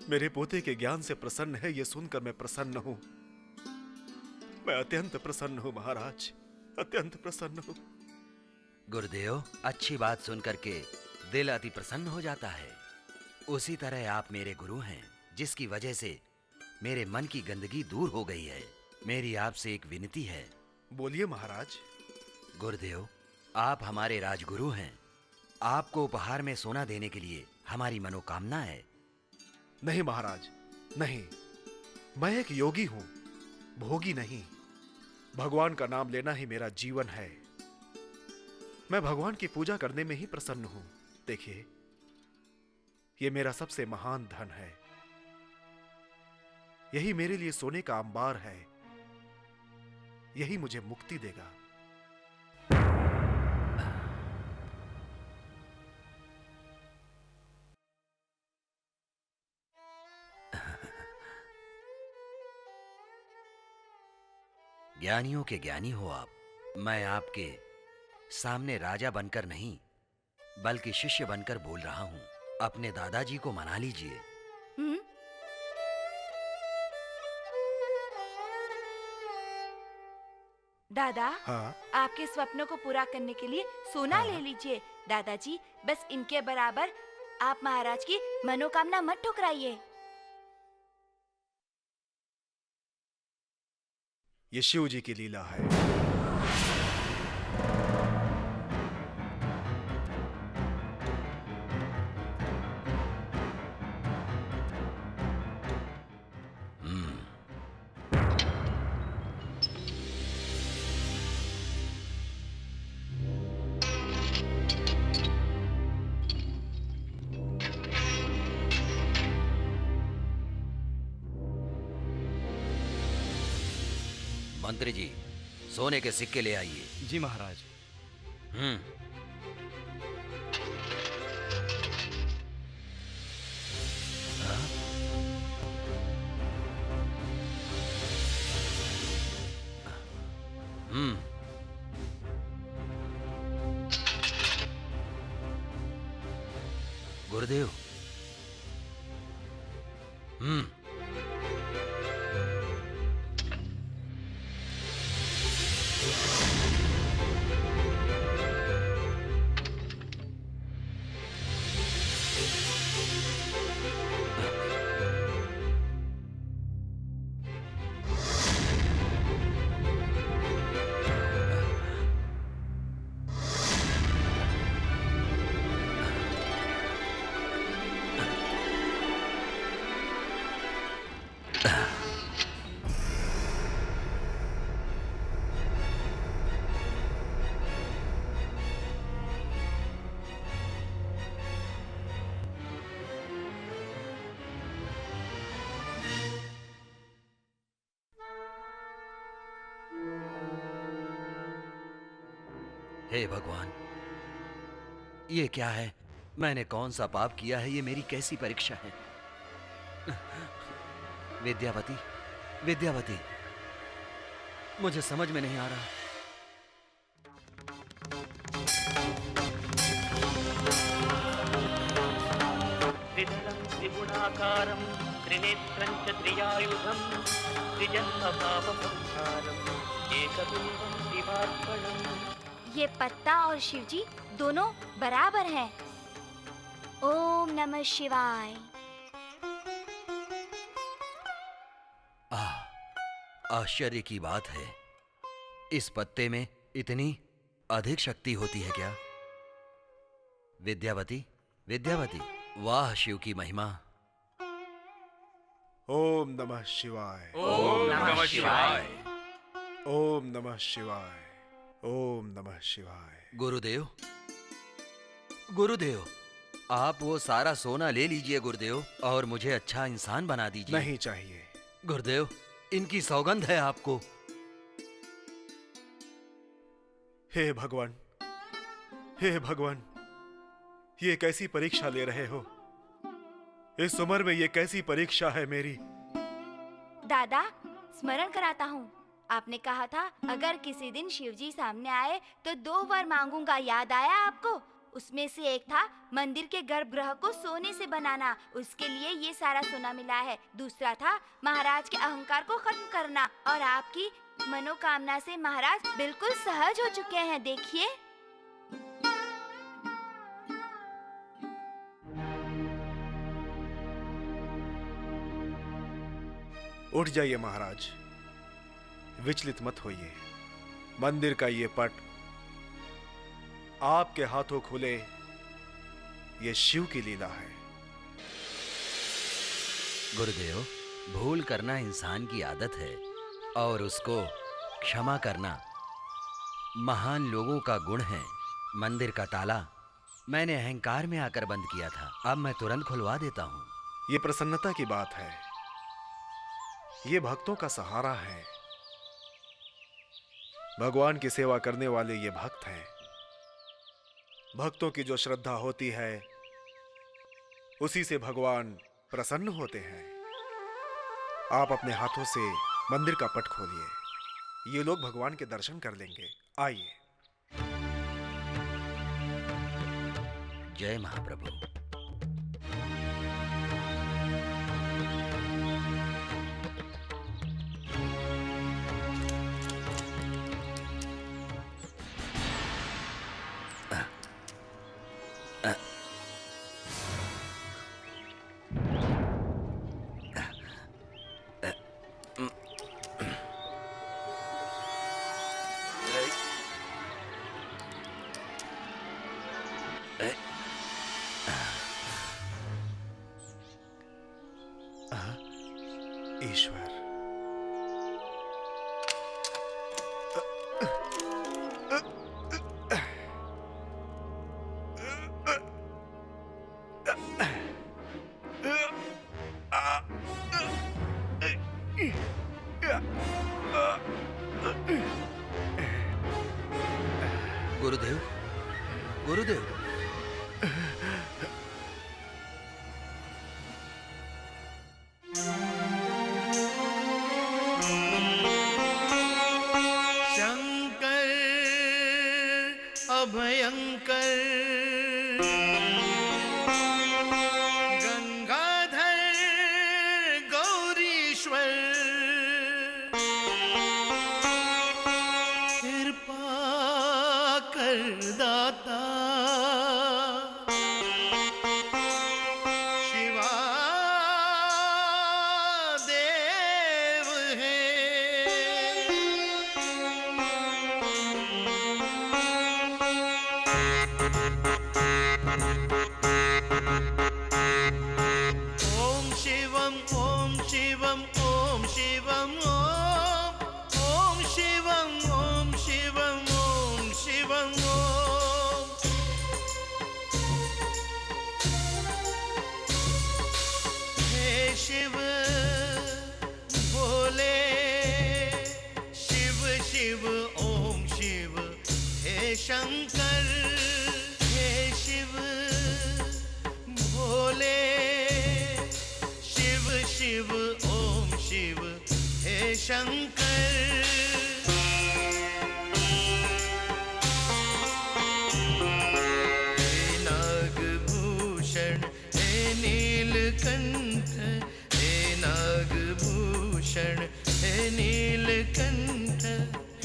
मेरे पोते के ज्ञान से प्रसन्न है, ये सुनकर मैं प्रसन्न हूं। मैं अत्यंत प्रसन्न हूं महाराज, अत्यंत प्रसन्न हूं। गुरुदेव, अच्छी बात सुनकर के दिल अति प्रसन्न हो जाता है। उसी तरह आप मेरे गुरु हैं, जिसकी वजह से मेरे मन की गंदगी दूर हो गई है। मेरी आपसे एक विनती है। बोलिए महाराज। गुरुदेव, आप हमारे राजगुरु हैं। आपको उपहार में सोना देने के लिए हमारी मनोकामना है। नहीं महाराज, नहीं। मैं एक योगी हूं, भोगी नहीं। भगवान का नाम लेना ही मेरा जीवन है। मैं भगवान की पूजा करने में ही प्रसन्न हूं। देखिए, यह मेरा सबसे महान धन है। यही मेरे लिए सोने का अंबार है। यही मुझे मुक्ति देगा। ज्ञानियों के ज्ञानी हो आप। मैं आपके सामने राजा बनकर नहीं, बल्कि शिष्य बनकर बोल रहा हूं। अपने दादाजी को मना लीजिए। दादा, हाँ? आपके स्वप्नों को पूरा करने के लिए सोना ले लीजिए। दादाजी, बस इनके बराबर आप महाराज की मनोकामना मत ठुकराइए। ये शिव जी की लीला है। मंत्री जी, सोने के सिक्के ले आइए। जी महाराज। गुरुदेव। हे भगवान, ये क्या है? मैंने कौन सा पाप किया है? ये मेरी कैसी परीक्षा है? विद्यावती, विद्यावती, मुझे समझ में नहीं आ रहा। त्रिदलं त्रिगुणाकारं त्रिनेत्रं च त्रियायुधं त्रिजन्मपापसंहारं एकबिल्वं दिवार्पणम्। ये पत्ता और शिवजी दोनों बराबर हैं। ओम नमः शिवाय। आश्चर्य की बात है, इस पत्ते में इतनी अधिक शक्ति होती है क्या? विद्यावती, विद्यावती, वाह शिव की महिमा। ओम नमः शिवाय। ओम नमः शिवाय। ओम नमः शिवाय। ओम नमः शिवाय। गुरुदेव, गुरुदेव, आप वो सारा सोना ले लीजिए गुरुदेव, और मुझे अच्छा इंसान बना दीजिए। नहीं चाहिए गुरुदेव, इनकी सौगंध है आपको। हे भगवान, हे भगवान, ये कैसी परीक्षा ले रहे हो? इस उम्र में ये कैसी परीक्षा है मेरी? दादा, स्मरण कराता हूँ, आपने कहा था अगर किसी दिन शिवजी सामने आए तो 2 वर मांगूंगा। याद आया आपको? उसमें से एक था मंदिर के गर्भगृह को सोने से बनाना, उसके लिए ये सारा सोना मिला है। दूसरा था महाराज के अहंकार को खत्म करना, और आपकी मनोकामना से महाराज बिल्कुल सहज हो चुके हैं। देखिए। उठ जाइए महाराज, विचलित मत होइए। मंदिर का ये पट आपके हाथों खुले, ये शिव की लीला है। गुरुदेव, भूल करना इंसान की आदत है और उसको क्षमा करना महान लोगों का गुण है। मंदिर का ताला मैंने अहंकार में आकर बंद किया था, अब मैं तुरंत खुलवा देता हूँ। ये प्रसन्नता की बात है, ये भक्तों का सहारा है। भगवान की सेवा करने वाले ये भक्त हैं। भक्तों की जो श्रद्धा होती है उसी से भगवान प्रसन्न होते हैं। आप अपने हाथों से मंदिर का पट खोलिए, ये लोग भगवान के दर्शन कर लेंगे। आइए। जय महाप्रभु। ईश्वर, गुरुदेव, गुरुदेव, शंकर अभयंकर, गंगाधर गौरीश्वर, कृपा कर दाता, शिवा देव है। ओम शिवम ओम शिवम ओम शिवम ओम, ओम शिवम ओम शिवम ओम शिवम ओम। हे शिव भोले, शिव शिव ओम शिव, हे शंकर, हे शिव भोले, शिव शिव ओम शिव हे शंकर। हे नागभूषण हे नीलकंठ, हे नागभूषण हे नीलकंठ,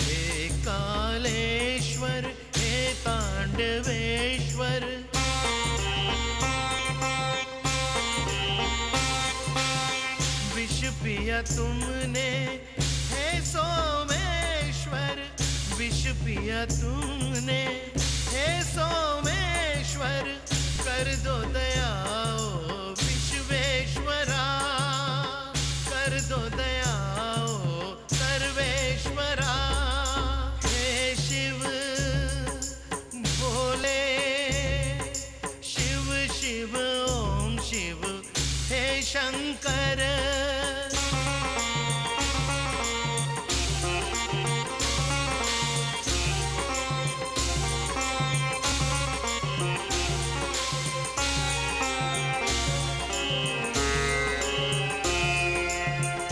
हे कालेश्वर हे तांडवेश्वर। विष पिया तुमने हे सोमेश्वर, विष पिया तुमने हे सोमेश्वर। कर दो दया ओ विश्वेश्वरा, कर दो दया ओ सर्वेश्वरा। हे शिव भोले, शिव शिव ओम शिव हे शंकर।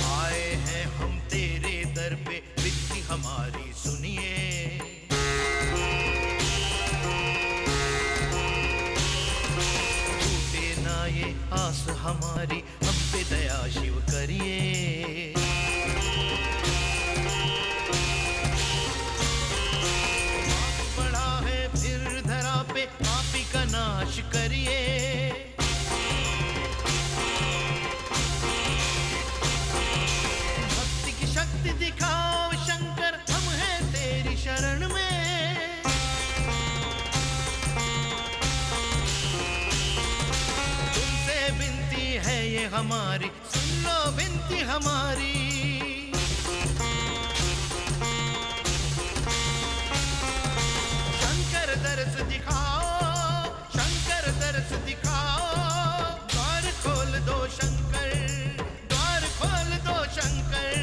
आए हैं हम तेरे दर पे, विनती हमारी सुनिए। टूटे ना ये आस हमारी, हम पे दया शिव करिए। पाप बढ़ा है फिर धरा पे, पापी का नाश करिए। भक्ति की शक्ति दिखाओ शंकर, हम हैं तेरी शरण में। तुमसे विनती है ये हमारी, सुन लो विनती हमारी। शंकर दर्श दिखाओ, शंकर दर्श दिखाओ। द्वार खोल दो शंकर, द्वार खोल दो शंकर,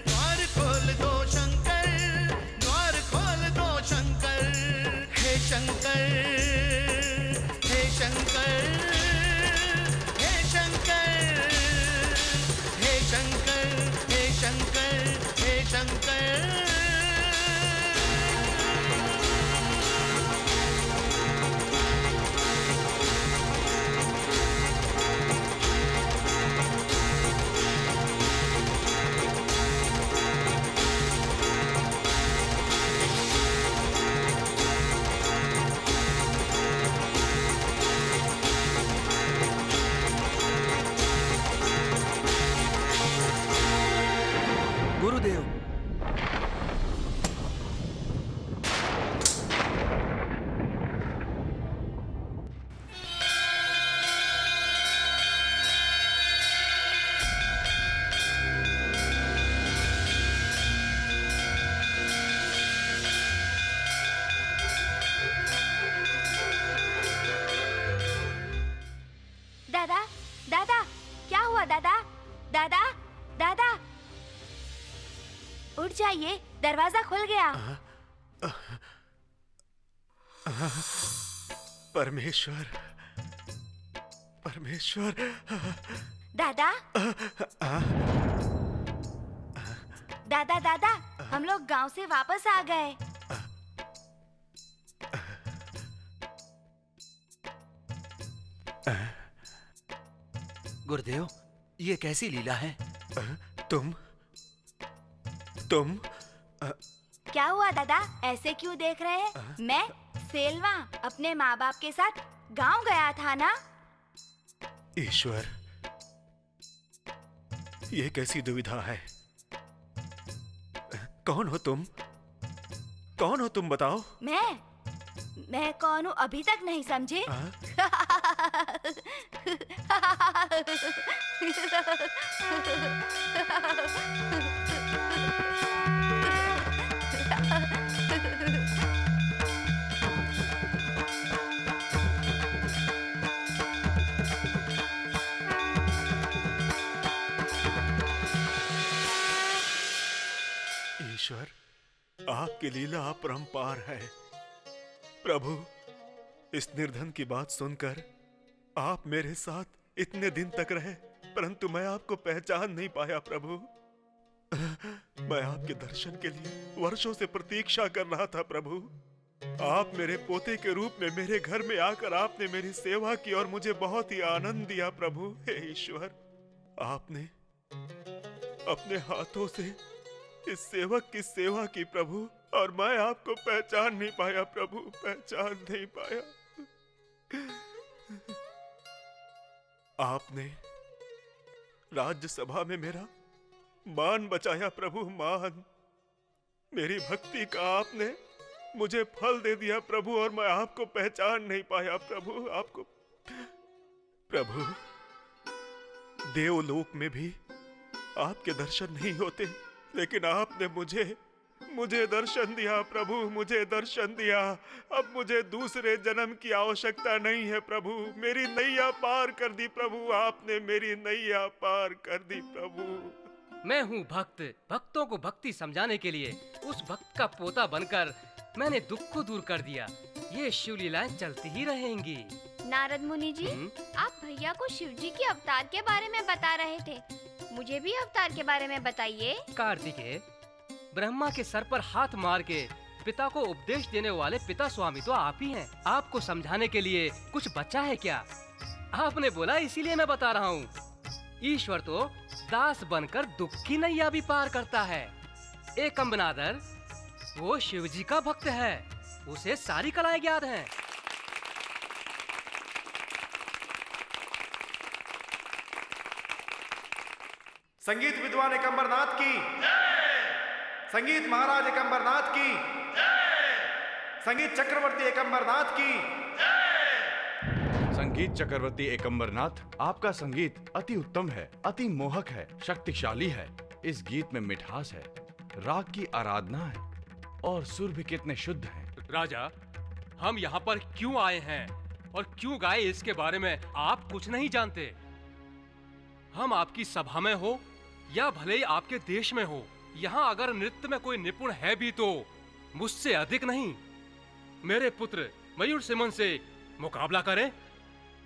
द्वार खोल दो शंकर, द्वार खोल दो शंकर। हे शंकर, हे शंकर, हे शंकर, हे शंकर, हे शंकर, हे शंकर। गुरुदेव, दादा, दादा, क्या हुआ दादा? दादा, दादा, उठ जाइए, दरवाजा खुल गया। परमेश्वर, परमेश्वर। दादा, दादा, दादा, हम लोग गांव से वापस आ गए। गुरुदेव, ये कैसी लीला है? तुम क्या हुआ दादा, ऐसे क्यों देख रहे हैं? मैं सेल्वा अपने माँ बाप के साथ गांव गया था ना। ईश्वर, ये कैसी दुविधा है? कौन हो तुम? कौन हो तुम, बताओ। मैं कौन हूँ अभी तक नहीं समझे? ईश्वर, आपकी लीला अपरंपार है। प्रभु, इस निर्धन की बात सुनकर आप मेरे साथ इतने दिन तक रहे। परंतु मैं आपको पहचान नहीं पाया प्रभु। मैं आपके दर्शन के लिए वर्षों से प्रतीक्षा कर रहा था प्रभु। आप मेरे पोते के रूप में मेरे घर में आकर आपने मेरी सेवा की और मुझे बहुत ही आनंद दिया प्रभु। हे ईश्वर, आपने अपने हाथों से इस सेवक की सेवा की प्रभु, और मैं आपको पहचान नहीं पाया प्रभु, पहचान नहीं पाया। आपने राज्यसभा में मेरा मान बचाया प्रभु, मान। मेरी भक्ति का आपने मुझे फल दे दिया प्रभु, और मैं आपको पहचान नहीं पाया प्रभु, आपको। प्रभु, देवलोक में भी आपके दर्शन नहीं होते, लेकिन आपने मुझे दर्शन दिया प्रभु, मुझे दर्शन दिया। अब मुझे दूसरे जन्म की आवश्यकता नहीं है प्रभु। मेरी नैया पार कर दी प्रभु, आपने मेरी नैया पार कर दी प्रभु। मैं हूँ भक्त। भक्तों को भक्ति समझाने के लिए उस भक्त का पोता बनकर मैंने दुख को दूर कर दिया। ये शिव लीलाएं चलती ही रहेंगी। नारद मुनि जी, आप भैया को शिव जी के अवतार के बारे में बता रहे थे, मुझे भी अवतार के बारे में बताइए। कार्तिकेय, ब्रह्मा के सर पर हाथ मार के पिता को उपदेश देने वाले पिता स्वामी तो आप ही हैं। आपको समझाने के लिए कुछ बचा है क्या? आपने बोला इसीलिए मैं बता रहा हूँ। ईश्वर तो दास बनकर दुख की नैया भी पार करता है। एक कंबनादर वो शिव जी का भक्त है, उसे सारी कलाएं ज्ञात हैं। संगीत विद्वान एकंबरनाथ की, संगीत महाराज एकंबरनाथ की, संगीत चक्रवर्ती एकंबरनाथ की। संगीत चक्रवर्ती एकंबरनाथ, आपका संगीत अति उत्तम है, अति मोहक है, शक्तिशाली है। इस गीत में मिठास है, राग की आराधना है और सुर भी कितने शुद्ध हैं। राजा, हम यहाँ पर क्यों आए हैं और क्यों गाए इसके बारे में आप कुछ नहीं जानते। हम आपकी सभा में हो या भले ही आपके देश में हो, यहाँ अगर नृत्य में कोई निपुण है भी तो मुझसे अधिक नहीं। मेरे पुत्र मयूर सिमन से मुकाबला करें।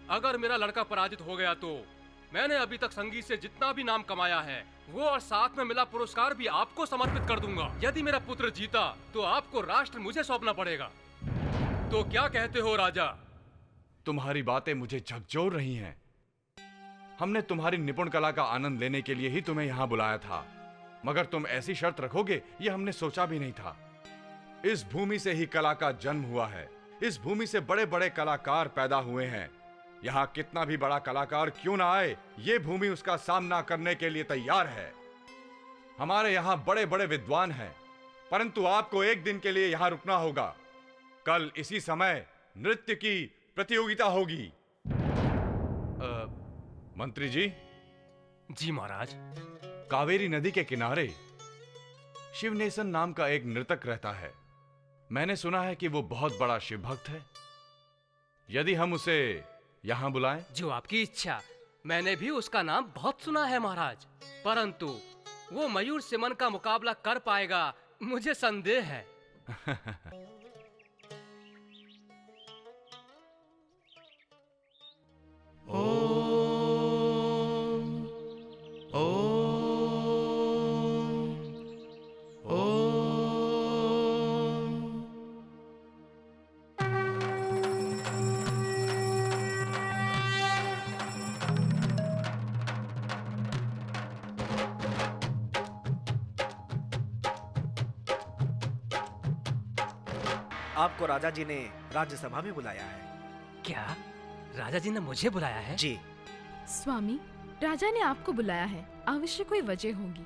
अगर मेरा लड़का पराजित हो गया तो मैंने अभी तक संगीत से जितना भी नाम कमाया है वो और साथ में मिला पुरस्कार भी आपको समर्पित कर दूंगा। यदि मेरा पुत्र जीता तो आपको राष्ट्र मुझे सौंपना पड़ेगा। तो क्या कहते हो राजा? तुम्हारी बातें मुझे झकझोर रही हैं। हमने तुम्हारी निपुण कला का आनंद लेने के लिए ही तुम्हें यहाँ बुलाया था, मगर तुम ऐसी शर्त रखोगे ये हमने सोचा भी नहीं था। इस भूमि से ही कला का जन्म हुआ है, इस भूमि से बड़े बड़े कलाकार पैदा हुए हैं। यहाँ कितना भी बड़ा कलाकार क्यों ना आए, ये भूमि उसका सामना करने के लिए तैयार है। हमारे यहाँ बड़े बड़े विद्वान हैं, परंतु आपको एक दिन के लिए यहाँ रुकना होगा। कल इसी समय नृत्य की प्रतियोगिता होगी। मंत्री जी। जी महाराज। कावेरी नदी के किनारे शिवनेशन नाम का एक नर्तक रहता है। मैंने सुना है कि वो बहुत बड़ा शिव भक्त है। यदि हम उसे यहाँ बुलाएं? जो आपकी इच्छा। मैंने भी उसका नाम बहुत सुना है महाराज, परंतु वो मयूर सिमन का मुकाबला कर पाएगा मुझे संदेह है। आपको राजा जी ने राज्यसभा में बुलाया है। क्या राजा जी ने मुझे बुलाया है? जी स्वामी, राजा ने आपको बुलाया है, अवश्य कोई वजह होगी।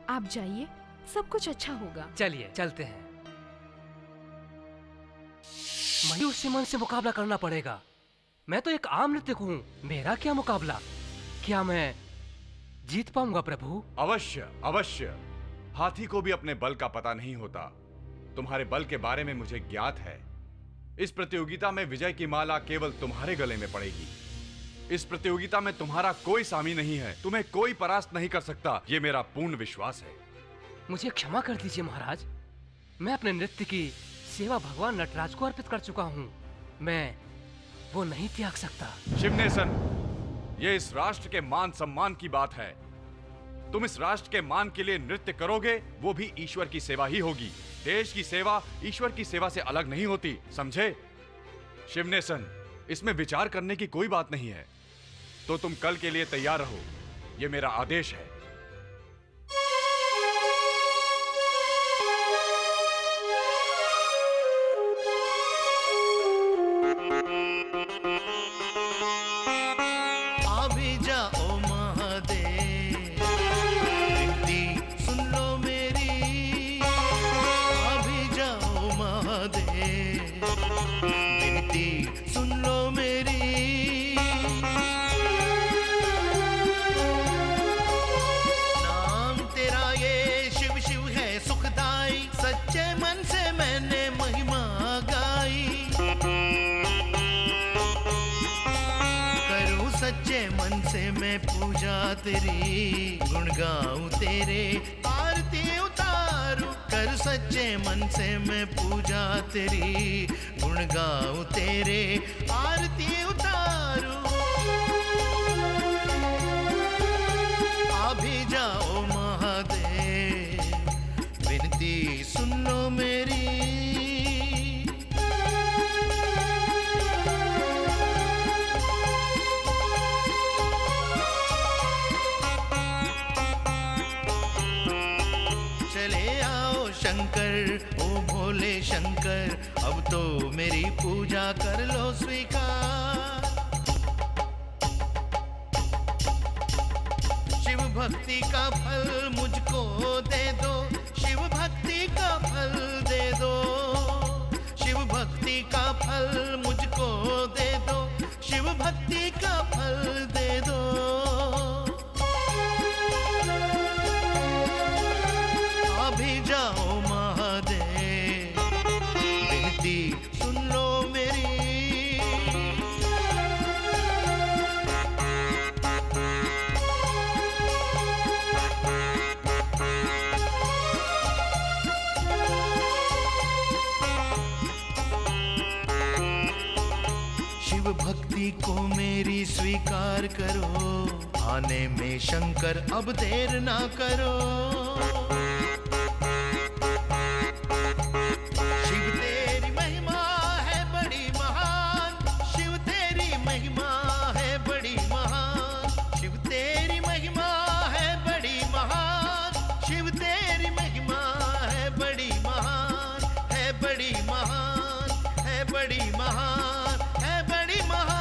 आप जाइए, सब कुछ अच्छा होगा। चलिए चलते हैं। मयूर सिमन से मुकाबला करना पड़ेगा। मैं तो एक आम नृत्यक हूँ, मेरा क्या मुकाबला? क्या मैं जीत पाऊंगा प्रभु? अवश्य अवश्य। हाथी को भी अपने बल का पता नहीं होता। तुम्हारे बल के बारे में मुझे ज्ञात है। इस प्रतियोगिता में विजय की माला केवल तुम्हारे गले में पड़ेगी। इस प्रतियोगिता में तुम्हारा कोई सामी नहीं है, तुम्हें कोई परास्त नहीं कर सकता, ये मेरा पूर्ण विश्वास है। मुझे क्षमा कर दीजिए महाराज, मैं अपने नृत्य की सेवा भगवान नटराज को अर्पित कर चुका हूँ। मैं वो नहीं त्याग सकता। शिवनेशन, ये इस राष्ट्र के मान सम्मान की बात है। तुम इस राष्ट्र के मान के लिए नृत्य करोगे, वो भी ईश्वर की सेवा ही होगी। देश की सेवा ईश्वर की सेवा से अलग नहीं होती, समझे? शिवनेसन, इसमें विचार करने की कोई बात नहीं है। तो तुम कल के लिए तैयार रहो, ये मेरा आदेश है। अभी जाओ महादेव, विनती सुन लो मेरी। अभी जाओ महादेव, विनती सुन लो मेरी। नाम तेरा ये शिव शिव है सुखदाई, सच्चे मन से मैंने महिमा गाई। करूं सच्चे मन से मैं पूजा तेरी, गुण गाऊं तेरे आरती उतारूं। कर सच्चे मन से मैं पूजा तेरी, गुण गाऊं तेरे आरती उतारूं। अभी जाओ महादेव, विनती सुन लो मेरी। चले आओ शंकर, ओ भोले शंकर, अब तो मेरी पूजा कर लो स्वीकार। शिव भक्ति का फल मुझको दे दो, शिव भक्ति का फल दे दो। शिव भक्ति का फल मुझको दे दो, शिव भक्ति का फल दे दो। अभी जाओ महादेव, विनती सुन लो मेरी। शिव भक्ति को मेरी स्वीकार करो, आने में शंकर अब देर ना करो। शिव तेरी महिमा है बड़ी महान, शिव तेरी महिमा है बड़ी महान। शिव तेरी महिमा है बड़ी महान, शिव तेरी महिमा है बड़ी महान, है बड़ी महान, है बड़ी महान, है बड़ी महान।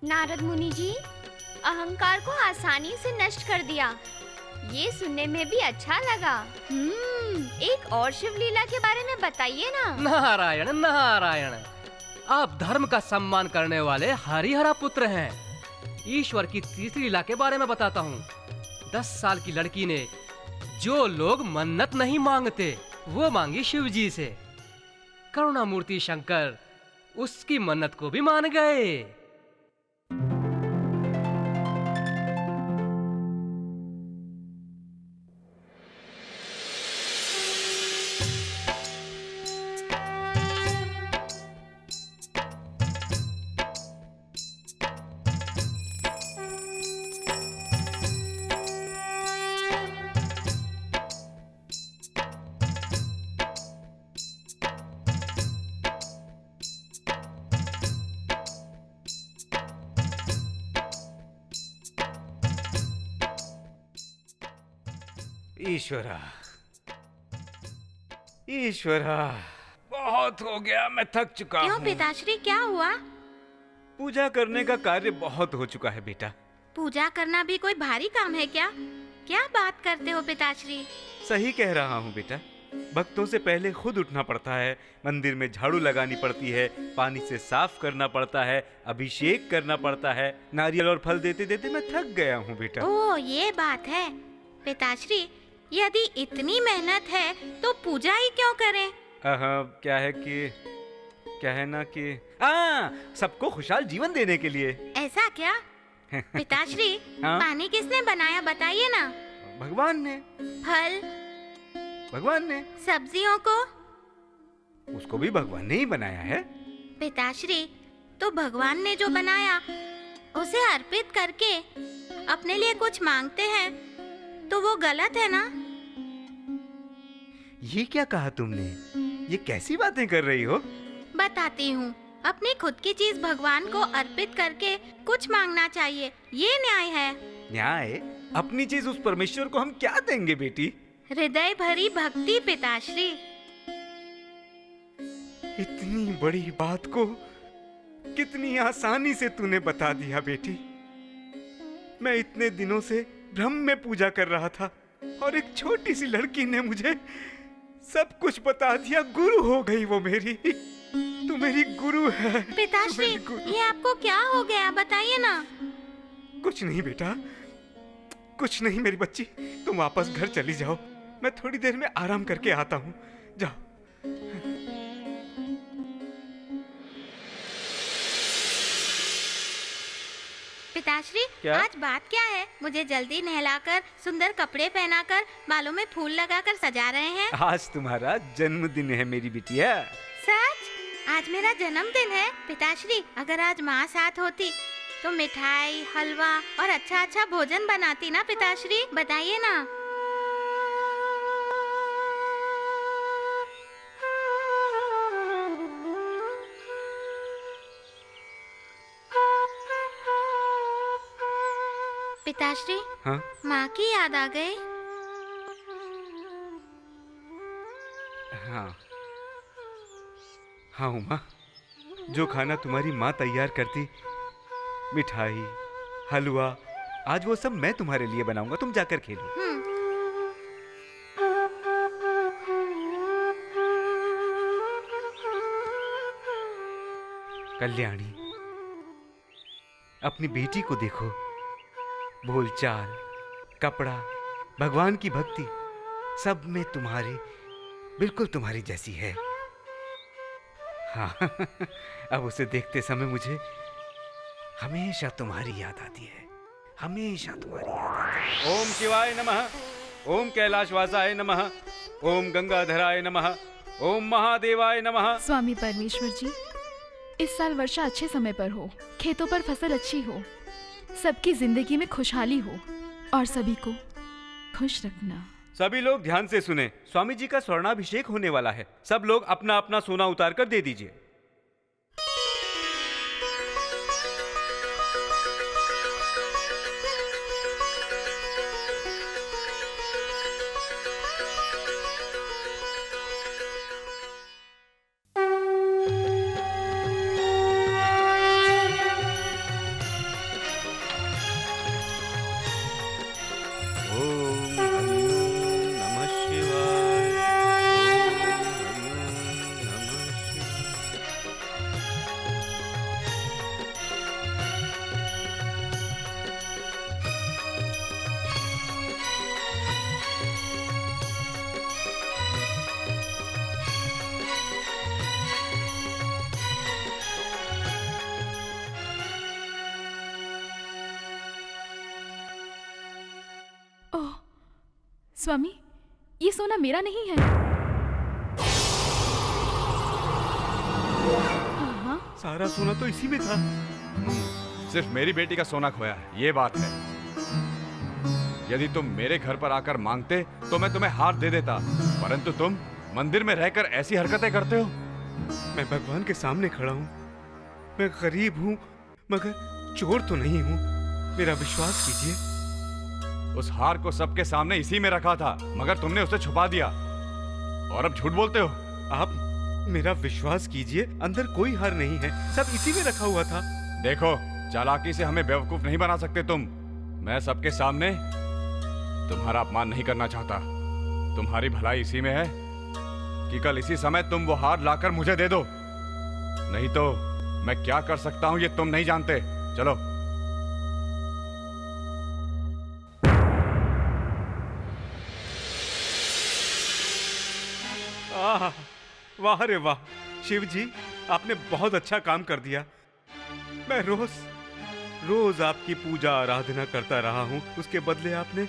नारद मुनि जी, अहंकार को आसानी से नष्ट कर दिया। ये सुनने में भी अच्छा लगा। एक और शिवलीला के बारे में बताइए ना। नारायण नारायण, आप धर्म का सम्मान करने वाले हरिहरा पुत्र हैं। ईश्वर की तीसरी लीला के बारे में बताता हूँ। 10 साल की लड़की ने जो लोग मन्नत नहीं मांगते वो मांगी शिव जी से। करुणामूर्ति शंकर उसकी मन्नत को भी मान गए। ईश्वरा, ईश्वरा, बहुत हो गया, मैं थक चुका हूँ। क्यों पिताश्री, क्या हुआ? पूजा करने का कार्य बहुत हो चुका है बेटा। पूजा करना भी कोई भारी काम है क्या? क्या बात करते हो पिताश्री? सही कह रहा हूँ बेटा। भक्तों से पहले खुद उठना पड़ता है, मंदिर में झाड़ू लगानी पड़ती है, पानी से साफ करना पड़ता है, अभिषेक करना पड़ता है। नारियल और फल देते देते मैं थक गया हूँ बेटा। ओह, ये बात है। पिताश्री, यदि इतनी मेहनत है तो पूजा ही क्यों करें? क्या है ना कि सबको खुशहाल जीवन देने के लिए। ऐसा क्या? पिताश्री, हाँ? पानी किसने बनाया बताइए ना। भगवान ने। फल? भगवान ने। सब्जियों को? उसको भी भगवान ने ही बनाया है। पिताश्री, तो भगवान ने जो बनाया उसे अर्पित करके अपने लिए कुछ मांगते हैं तो वो गलत है ना? ये क्या कहा तुमने? ये कैसी बातें कर रही हो? बताती हूँ। अपनी खुद की चीज भगवान को अर्पित करके कुछ मांगना चाहिए, ये न्याय है। न्याय? अपनी चीज उस परमेश्वर को हम क्या देंगे बेटी? हृदय भरी भक्ति पिताश्री। इतनी बड़ी बात को कितनी आसानी से तूने बता दिया बेटी। मैं इतने दिनों से भ्रम में पूजा कर रहा था और एक छोटी सी लड़की ने मुझे सब कुछ बता दिया। गुरु हो गई वो मेरी। तू मेरी गुरु है। पिताश्री, ये आपको क्या हो गया बताइए ना। कुछ नहीं बेटा, कुछ नहीं मेरी बच्ची। तुम वापस घर चली जाओ, मैं थोड़ी देर में आराम करके आता हूँ। जाओ। पिताश्री, क्या? आज बात क्या है? मुझे जल्दी नहलाकर, सुंदर कपड़े पहनाकर, बालों में फूल लगाकर सजा रहे हैं। आज तुम्हारा जन्मदिन है मेरी बिटिया। सच? आज मेरा जन्मदिन है? पिताश्री, अगर आज माँ साथ होती तो मिठाई, हलवा और अच्छा अच्छा भोजन बनाती ना पिताश्री, बताइए ना। पिताश्री, हाँ? माँ की याद आ गई। हाँ हाँ उमा, जो खाना तुम्हारी माँ तैयार करती, मिठाई, हलवा, आज वो सब मैं तुम्हारे लिए बनाऊंगा। तुम जाकर खेलो। कल्याणी, अपनी बेटी को देखो। बोलचाल, कपड़ा, भगवान की भक्ति, सब में तुम्हारी, बिल्कुल तुम्हारी जैसी है। हाँ अब उसे देखते समय मुझे हमेशा तुम्हारी याद आती है। हमेशा तुम्हारी याद आती है। ओम शिवाय नमः, ओम कैलाशवासाय नमः, ओम गंगाधराय नमः, ओम महादेवाय नमः। स्वामी परमेश्वर जी, इस साल वर्षा अच्छे समय पर हो, खेतों पर फसल अच्छी हो, सबकी जिंदगी में खुशहाली हो और सभी को खुश रखना। सभी लोग ध्यान से सुने, स्वामी जी का स्वर्णाभिषेक होने वाला है। सब लोग अपना अपना सोना उतार कर दे दीजिए। स्वामी, ये सोना मेरा नहीं है। हाँ? सारा सोना तो इसी में था। सिर्फ मेरी बेटी का सोना खोया है, ये बात है। यदि तुम मेरे घर पर आकर मांगते तो मैं तुम्हें हार दे देता, परंतु तुम मंदिर में रहकर ऐसी हरकतें करते हो। मैं भगवान के सामने खड़ा हूँ। मैं गरीब हूँ मगर चोर तो नहीं हूँ। मेरा विश्वास कीजिए। उस हार को सबके सामने इसी में रखा था, मगर तुमने उसे छुपा दिया और अब झूठ बोलते हो। आप मेरा विश्वास कीजिए, अंदर कोई हार नहीं है, सब इसी में रखा हुआ था। देखो, चालाकी से हमें बेवकूफ नहीं बना सकते तुम। मैं सबके सामने तुम्हारा अपमान नहीं करना चाहता। तुम्हारी भलाई इसी में है कि कल इसी समय तुम वो हार लाकर मुझे दे दो, नहीं तो मैं क्या कर सकता हूं ये तुम नहीं जानते। चलो। वाह रे वाह, शिव जी आपने बहुत अच्छा काम कर दिया। मैं रोज आपकी पूजा आराधना करता रहा हूँ, उसके बदले आपने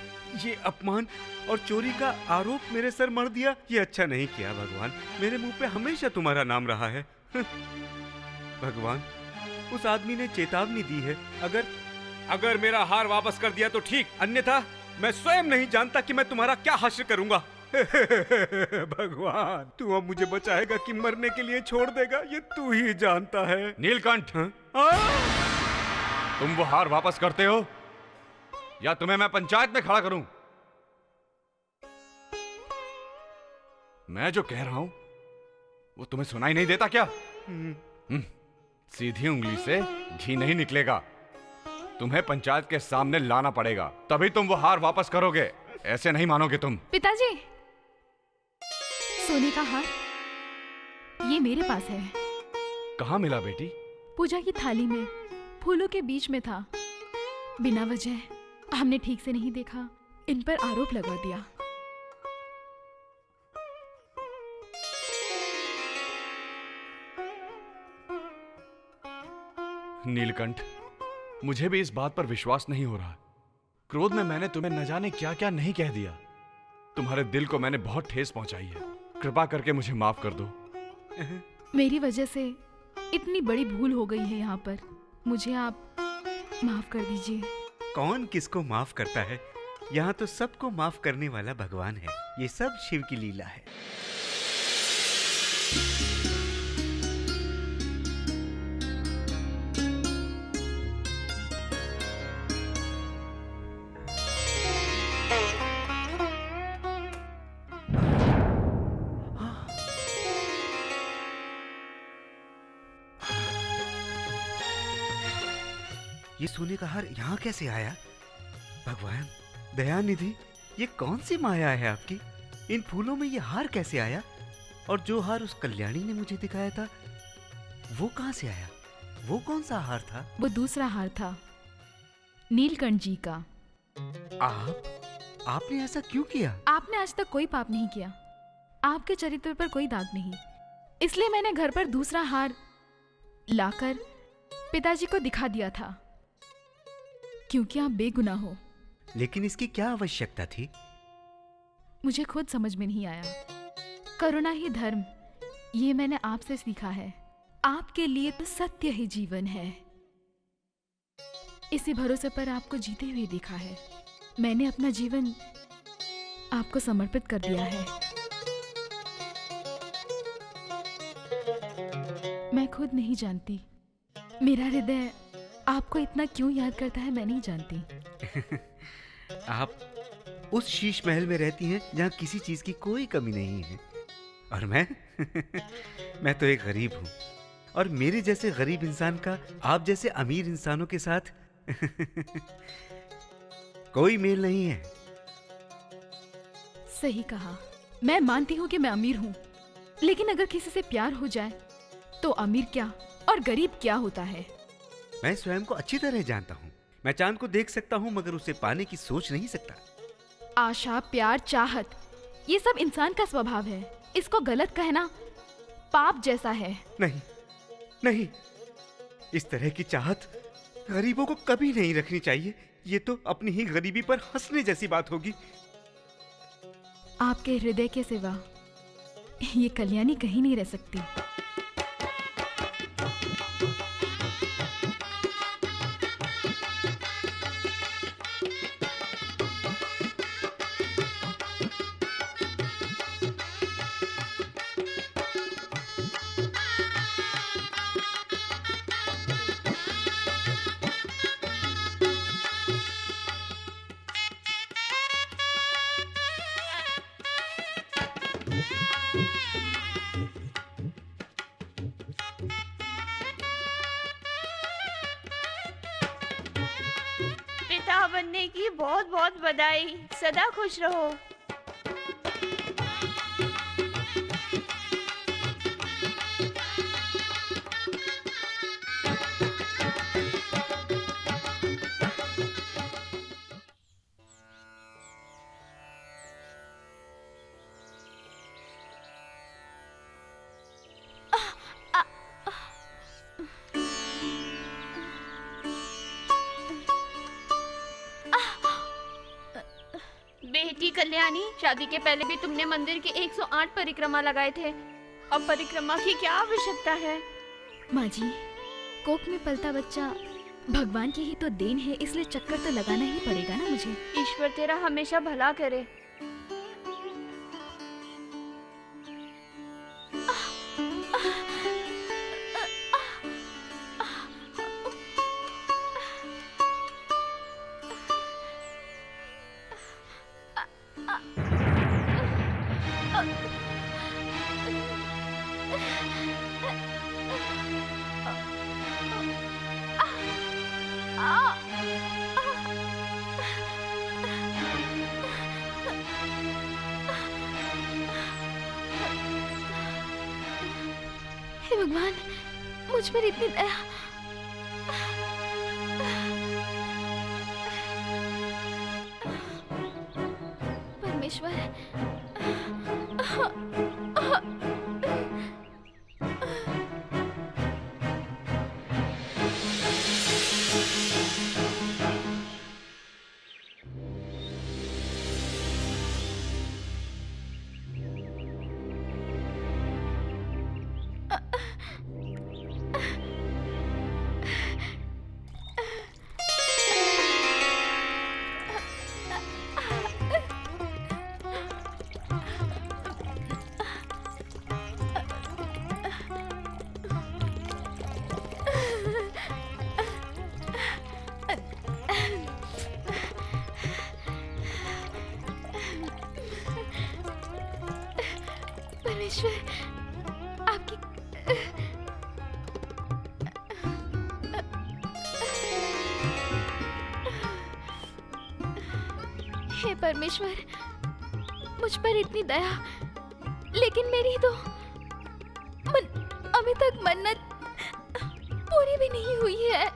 ये अपमान और चोरी का आरोप मेरे सर मढ़ दिया। ये अच्छा नहीं किया भगवान। मेरे मुंह पे हमेशा तुम्हारा नाम रहा है। भगवान, उस आदमी ने चेतावनी दी है, अगर मेरा हार वापस कर दिया तो ठीक, अन्यथा मैं स्वयं नहीं जानता कि मैं तुम्हारा क्या हासिल करूंगा। भगवान, तू अब मुझे बचाएगा कि मरने के लिए छोड़ देगा, ये तू ही जानता है। नीलकंठ, तुम वो हार वापस करते हो या तुम्हें मैं पंचायत में खड़ा करूं? मैं जो कह रहा हूं वो तुम्हें सुनाई नहीं देता क्या? सीधी उंगली से घी नहीं निकलेगा। तुम्हें पंचायत के सामने लाना पड़ेगा, तभी तुम वो हार वापस करोगे। ऐसे नहीं मानोगे तुम। पिताजी, सोने का हार ये मेरे पास है। कहाँ मिला बेटी? पूजा की थाली में, फूलों के बीच में था। बिना वजह हमने ठीक से नहीं देखा, इन पर आरोप लगा दिया। नीलकंठ, मुझे भी इस बात पर विश्वास नहीं हो रहा। क्रोध में मैंने तुम्हें न जाने क्या क्या नहीं कह दिया। तुम्हारे दिल को मैंने बहुत ठेस पहुंचाई है। कृपा करके मुझे माफ कर दो। मेरी वजह से इतनी बड़ी भूल हो गई है यहाँ पर, मुझे आप माफ कर दीजिए। कौन किसको माफ करता है? यहाँ तो सबको माफ करने वाला भगवान है। ये सब शिव की लीला है। ये सोने का हार यहाँ कैसे आया? भगवान दयानिधि, ये कौन सी माया है आपकी? इन फूलों में ये हार कैसे आया? और जो हार उस कल्याणी ने मुझे दिखाया था, वो कहाँ से आया? वो कौन सा हार था? वो दूसरा हार था, नीलकंठ जी का। आपने ऐसा क्यों किया? आपने आज तक कोई पाप नहीं किया, आपके चरित्र पर कोई दाग नहीं, इसलिए मैंने घर पर दूसरा हार लाकर पिताजी को दिखा दिया था, क्योंकि आप बेगुनाह हो। लेकिन इसकी क्या आवश्यकता थी? मुझे खुद समझ में नहीं आया। करुणा ही धर्म, ये मैंने आपसे सीखा है। आपके लिए तो सत्य ही जीवन है। इसी भरोसे पर आपको जीते हुए देखा है। मैंने अपना जीवन आपको समर्पित कर दिया है। मैं खुद नहीं जानती, मेरा हृदय आपको इतना क्यों याद करता है, मैं नहीं जानती। आप उस शीश महल में रहती हैं जहाँ किसी चीज की कोई कमी नहीं है, और मैं तो एक गरीब हूँ, और मेरे जैसे गरीब इंसान का आप जैसे अमीर इंसानों के साथ कोई मेल नहीं है। सही कहा। मैं मानती हूँ कि मैं अमीर हूँ, लेकिन अगर किसी से प्यार हो जाए तो अमीर क्या और गरीब क्या होता है। मैं स्वयं को अच्छी तरह जानता हूँ। मैं चांद को देख सकता हूँ मगर उसे पाने की सोच नहीं सकता। आशा, प्यार, चाहत, ये सब इंसान का स्वभाव है। इसको गलत कहना पाप जैसा है। नहीं नहीं, इस तरह की चाहत गरीबों को कभी नहीं रखनी चाहिए। ये तो अपनी ही गरीबी पर हंसने जैसी बात होगी। आपके हृदय के सिवा ये कल्याणी कहीं नहीं रह सकती। पिता बनने की बहुत बहुत बधाई। सदा खुश रहो। बेटी कल्याणी, शादी के पहले भी तुमने मंदिर के 108 परिक्रमा लगाए थे। अब परिक्रमा की क्या आवश्यकता है? माँ जी, कोख में पलता बच्चा भगवान की ही तो देन है, इसलिए चक्कर तो लगाना ही पड़ेगा ना मुझे। ईश्वर तेरा हमेशा भला करे। हे भगवान, मुझ पर इतनी दया। परमेश्वर, परमेश्वर, आपकी हे परमेश्वर, मुझ पर इतनी दया, लेकिन मेरी तो अभी तक मन्नत पूरी भी नहीं हुई है।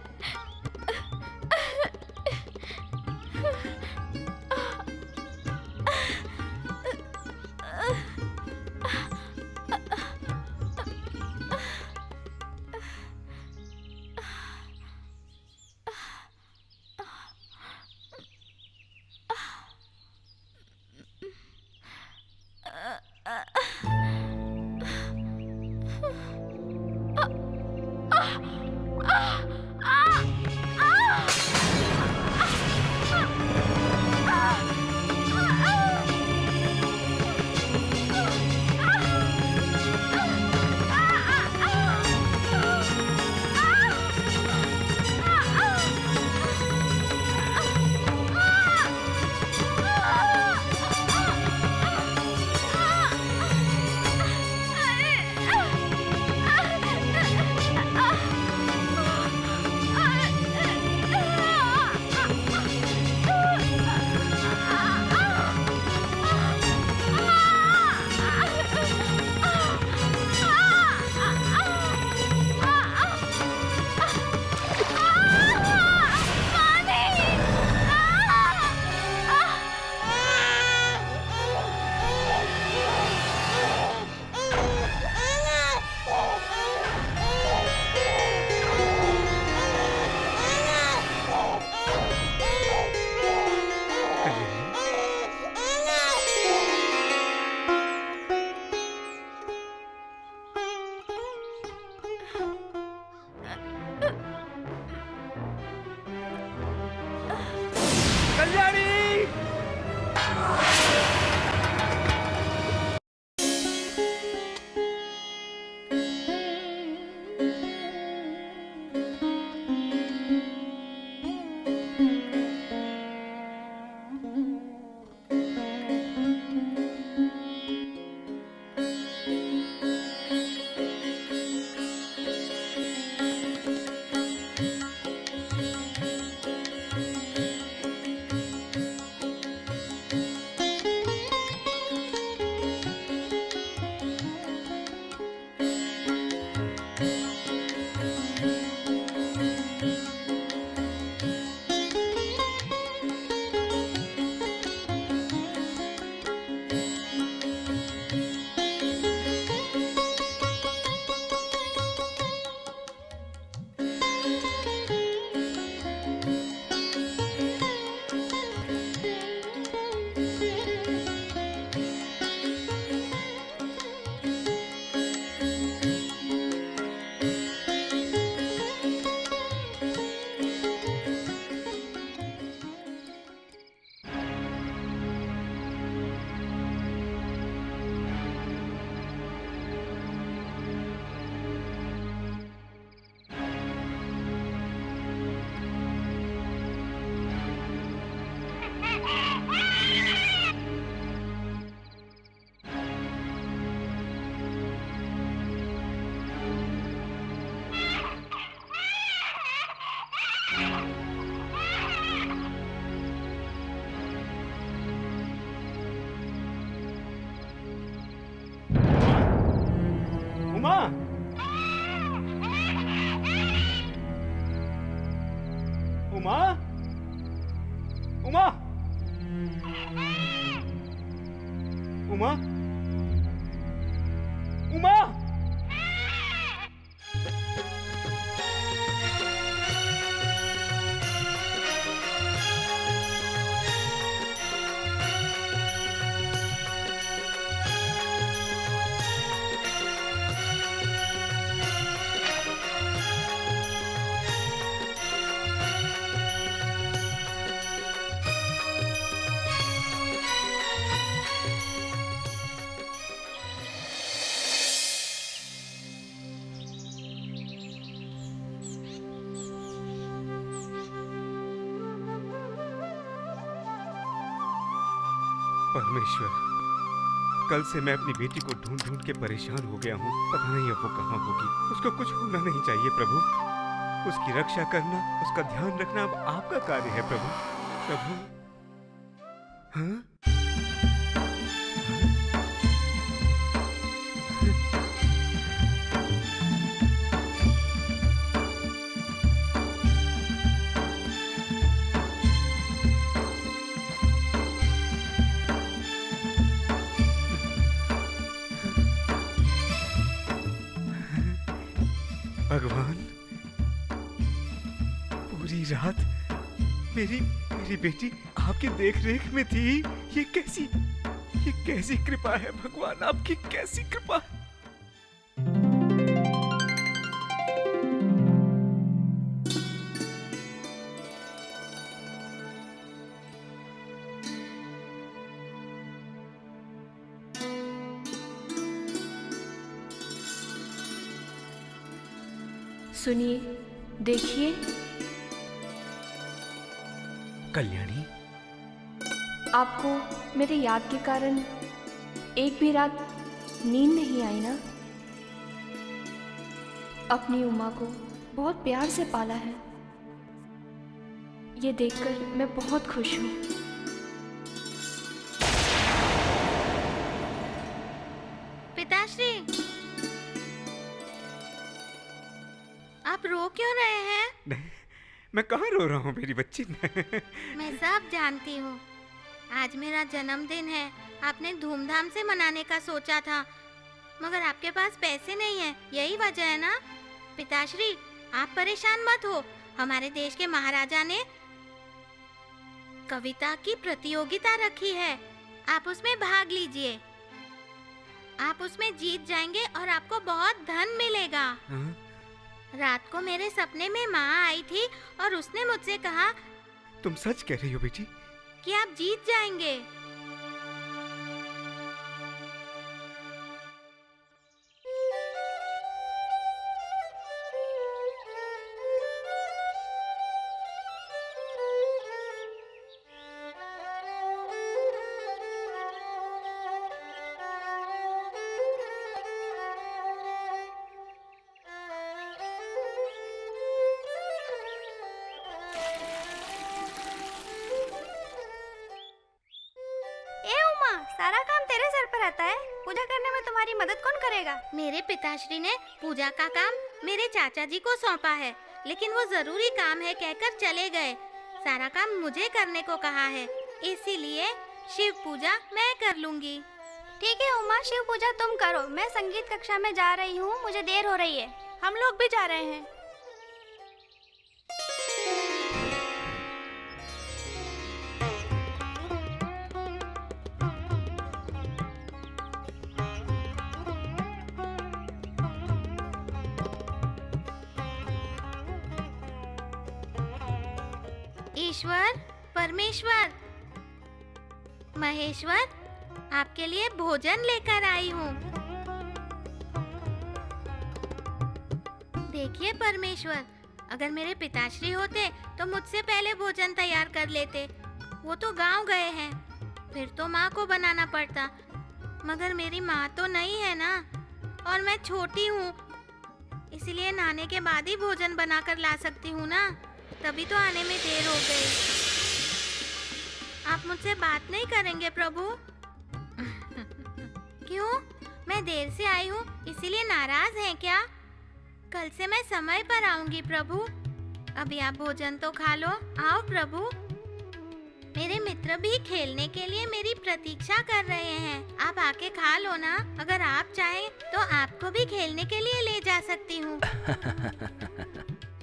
उमा, उमा, उमा, उमा। परमेश्वर, कल से मैं अपनी बेटी को ढूंढ ढूंढ के परेशान हो गया हूँ। पता नहीं अब वो कहाँ होगी। उसको कुछ होना नहीं चाहिए प्रभु। उसकी रक्षा करना, उसका ध्यान रखना अब आपका कार्य है प्रभु। प्रभु, हाँ? भगवान, पूरी रात मेरी बेटी आपकी देखरेख में थी। ये कैसी कृपा है भगवान, आपकी कैसी कृपा। सुनिए, देखिए। कल्याणी, आपको मेरे याद के कारण एक भी रात नींद नहीं आई ना? अपनी उमा को बहुत प्यार से पाला है। ये देखकर मैं बहुत खुश हूँ। पिताश्री, आप रो क्यों रहे हैं? नहीं, मैं कहाँ रो रहा हूँ मेरी बच्ची। मैं सब जानती हूँ। आज मेरा जन्मदिन है। आपने धूमधाम से मनाने का सोचा था, मगर आपके पास पैसे नहीं है। यही वजह है ना? पिताश्री, आप परेशान मत हो। हमारे देश के महाराजा ने कविता की प्रतियोगिता रखी है। आप उसमें भाग लीजिए। आप उसमें जीत जाएंगे और आपको बहुत धन मिलेगा। रात को मेरे सपने में माँ आई थी और उसने मुझसे कहा, तुम सच कह रही हो बेटी? कि आप जीत जाएंगे। सारा काम तेरे सर पर आता है। पूजा करने में तुम्हारी मदद कौन करेगा? मेरे पिताश्री ने पूजा का काम मेरे चाचा जी को सौंपा है, लेकिन वो जरूरी काम है कहकर चले गए। सारा काम मुझे करने को कहा है, इसीलिए शिव पूजा मैं कर लूंगी। ठीक है उमा, शिव पूजा तुम करो। मैं संगीत कक्षा में जा रही हूँ, मुझे देर हो रही है। हम लोग भी जा रहे हैं। ईश्वर, परमेश्वर, महेश्वर, आपके लिए भोजन लेकर आई हूँ। देखिए परमेश्वर, अगर मेरे पिताश्री होते तो मुझसे पहले भोजन तैयार कर लेते। वो तो गांव गए हैं, फिर तो माँ को बनाना पड़ता, मगर मेरी माँ तो नहीं है ना, और मैं छोटी हूँ, इसलिए नहाने के बाद ही भोजन बनाकर ला सकती हूँ ना। तभी तो आने में देर हो गई। आप मुझसे बात नहीं करेंगे प्रभु? क्यों? मैं देर से आई हूँ इसीलिए नाराज हैं क्या? कल से मैं समय पर आऊंगी प्रभु। अभी आप भोजन तो खा लो। आओ प्रभु। मेरे मित्र भी खेलने के लिए मेरी प्रतीक्षा कर रहे हैं। आप आके खा लो ना। अगर आप चाहें तो आपको भी खेलने के लिए ले जा सकती हूँ।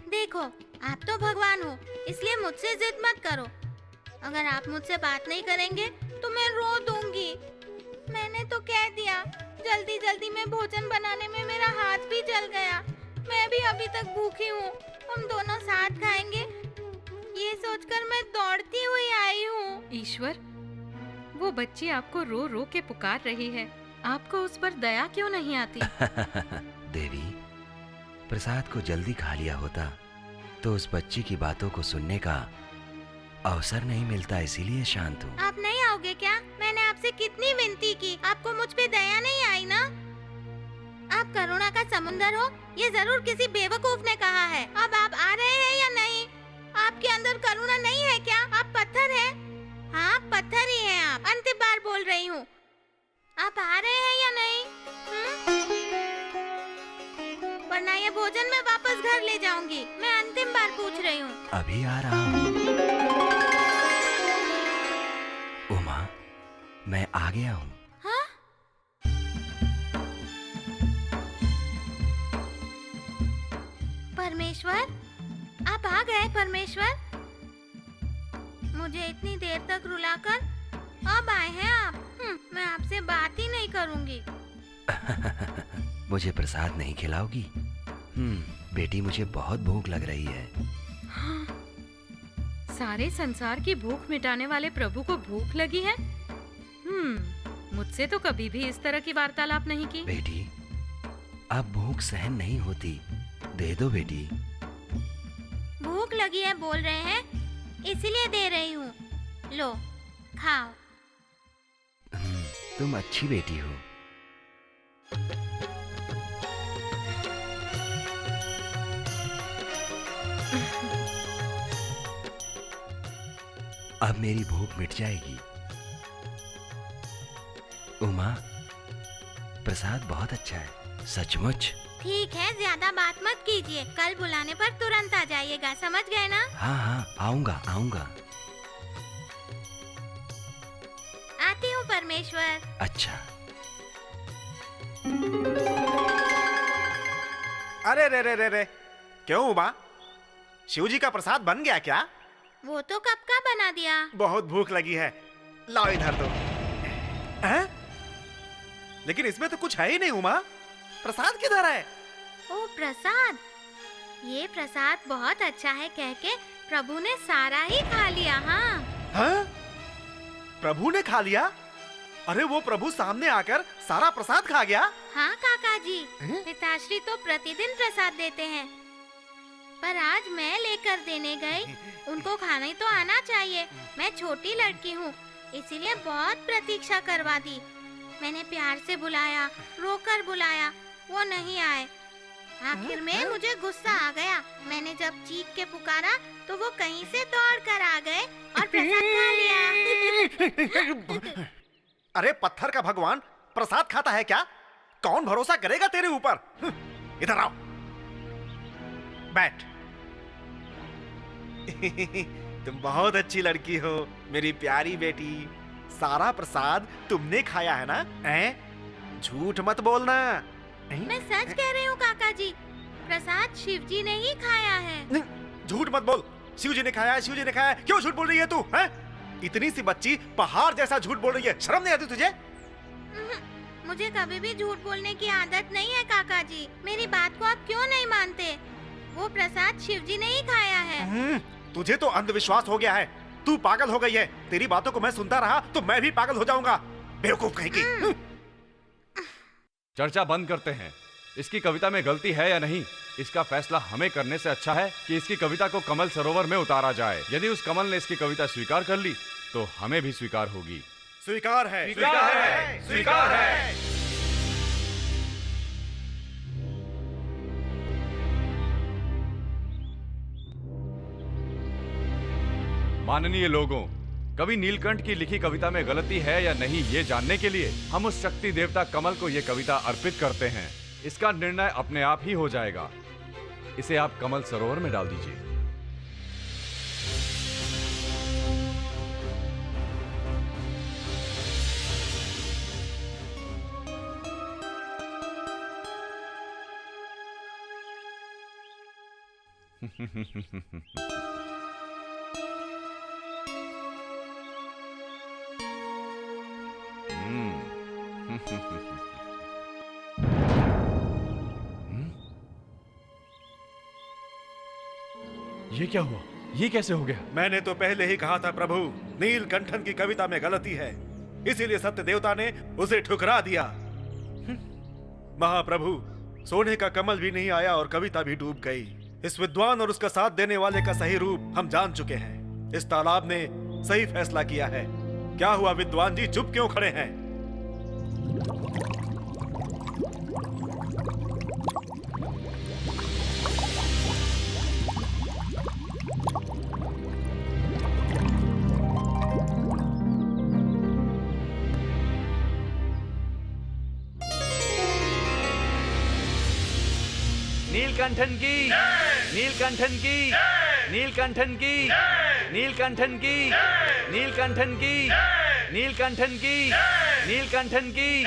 देखो, आप तो भगवान हो, इसलिए मुझसे जिद मत करो। अगर आप मुझसे बात नहीं करेंगे तो मैं रो दूंगी। मैंने तो कह दिया। जल्दी जल्दी में भोजन बनाने में मेरा हाथ भी जल गया। मैं भी अभी तक भूखी हूँ। हम दोनों साथ खाएंगे, ये सोचकर मैं दौड़ती हुई आई हूँ। ईश्वर, वो बच्ची आपको रो रो के पुकार रही है। आपको उस पर दया क्यों नहीं आती? देवी, प्रसाद को जल्दी खा लिया होता तो उस बच्ची की बातों को सुनने का अवसर नहीं मिलता, इसीलिए शांत हूँ। आप नहीं आओगे क्या? मैंने आपसे कितनी विनती की, आपको मुझ पे दया नहीं आई ना? आप करुणा का समुंदर हो, ये जरूर किसी बेवकूफ ने कहा है। अब आप आ रहे हैं या नहीं? आपके अंदर करुणा नहीं है क्या? आप पत्थर हैं। हाँ, पत्थर ही हैं आप। अंतिम बार बोल रही हूँ, आप आ रहे हैं या नहीं? वरना ये भोजन मैं वापस घर ले जाऊंगी। मैं अंतिम बार पूछ रही हूँ। अभी आ रहा हूँ। उमा, मैं आ गया हूँ। हाँ? परमेश्वर, आप आ गए परमेश्वर। मुझे इतनी देर तक रुलाकर अब आए हैं आप। मैं आपसे बात ही नहीं करूंगी। मुझे प्रसाद नहीं खिलाओगी? बेटी, मुझे बहुत भूख लग रही है। हाँ, सारे संसार की भूख मिटाने वाले प्रभु को भूख लगी है। मुझसे तो कभी भी इस तरह की वार्तालाप नहीं की। बेटी, अब भूख सहन नहीं होती, दे दो बेटी। भूख लगी है बोल रहे हैं, इसलिए दे रही हूँ। लो, खाओ। तुम अच्छी बेटी हो। अब मेरी भूख मिट जाएगी। उमा, प्रसाद बहुत अच्छा है, सचमुच। ठीक है, ज्यादा बात मत कीजिए। कल बुलाने पर तुरंत आ जाइएगा, समझ गए ना? हाँ हाँ, आऊंगा आऊंगा। आती हूँ परमेश्वर। अच्छा। अरे रे रे रे रे, क्यों उमा? शिव जी का प्रसाद बन गया क्या? वो तो कब का बना दिया। बहुत भूख लगी है, लाओ इधर दो। हैं? लेकिन इसमें तो कुछ है ही नहीं उमा, प्रसाद किधर है? ओ प्रसाद, ये प्रसाद बहुत अच्छा है कह के प्रभु ने सारा ही खा लिया। हाँ? हाँ? प्रभु ने खा लिया? अरे वो प्रभु सामने आकर सारा प्रसाद खा गया? हाँ काका जी, पिताश्री तो प्रतिदिन प्रसाद देते हैं, पर आज मैं लेकर देने गई। उनको खाना ही तो आना चाहिए। मैं छोटी लड़की हूँ, इसीलिए बहुत प्रतीक्षा करवा दी। मैंने प्यार से बुलाया, रोकर बुलाया, वो नहीं आए। आखिर में मुझे गुस्सा आ गया। मैंने जब चीख के पुकारा तो वो कहीं से दौड़ कर आ गए और प्रसाद खा लिया। अरे पत्थर का भगवान प्रसाद खाता है क्या? कौन भरोसा करेगा तेरे ऊपर? इधर आओ, बैठ। तुम बहुत अच्छी लड़की हो, मेरी प्यारी बेटी। सारा प्रसाद तुमने खाया है ना? झूठ मत बोलना। मैं सच कह रही हूँ काका जी, प्रसाद शिव जी ने ही खाया है। झूठ मत बोल। शिव जी ने खाया है, शिव जी ने खाया है। क्यों झूठ बोल रही है तू? इतनी सी बच्ची पहाड़ जैसा झूठ बोल रही है, शर्म नहीं आती तुझे? मुझे कभी भी झूठ बोलने की आदत नहीं है काका जी। मेरी बात को आप क्यों नहीं मानते? वो प्रसाद शिव जी ने ही खाया है। तुझे तो अंधविश्वास हो गया है। तू पागल हो गई है। तेरी बातों को मैं सुनता रहा तो मैं भी पागल हो जाऊंगा, बेवकूफ कहीं की। चर्चा बंद करते हैं। इसकी कविता में गलती है या नहीं, इसका फैसला हमें करने से अच्छा है कि इसकी कविता को कमल सरोवर में उतारा जाए। यदि उस कमल ने इसकी कविता स्वीकार कर ली तो हमें भी स्वीकार होगी। स्वीकार है, स्वीकार है, स्वीकार है। माननीय लोगों, कवि नीलकंठ की लिखी कविता में गलती है या नहीं ये जानने के लिए हम उस शक्ति देवता कमल को ये कविता अर्पित करते हैं। इसका निर्णय अपने आप ही हो जाएगा। इसे आप कमल सरोवर में डाल दीजिए। ये क्या हुआ? ये कैसे हो गया? मैंने तो पहले ही कहा था प्रभु, नीलकंठन की कविता में गलती है, इसीलिए सत्य देवता ने उसे ठुकरा दिया। महाप्रभु, सोने का कमल भी नहीं आया और कविता भी डूब गई। इस विद्वान और उसका साथ देने वाले का सही रूप हम जान चुके हैं। इस तालाब ने सही फैसला किया है। क्या हुआ विद्वान जी, चुप क्यों खड़े हैं? नीलकंठन की, नीलकंठन की, नीलकंठन की, नीलकंठन की, नीलकंठन की, नीलकंठन की, नीलकंठन की।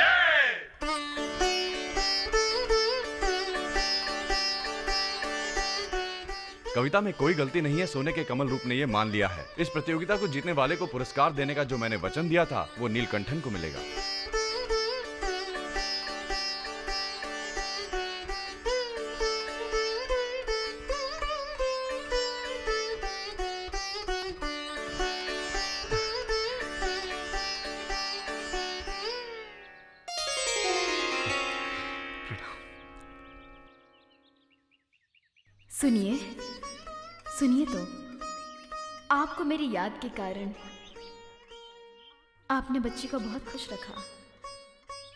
कविता में कोई गलती नहीं है। सोने के कमल रूप ने ये मान लिया है। इस प्रतियोगिता को जीतने वाले को पुरस्कार देने का जो मैंने वचन दिया था वो नीलकंठन को मिलेगा। सुनिए, सुनिए तो, आपको मेरी याद के कारण आपने बच्ची को बहुत खुश रखा।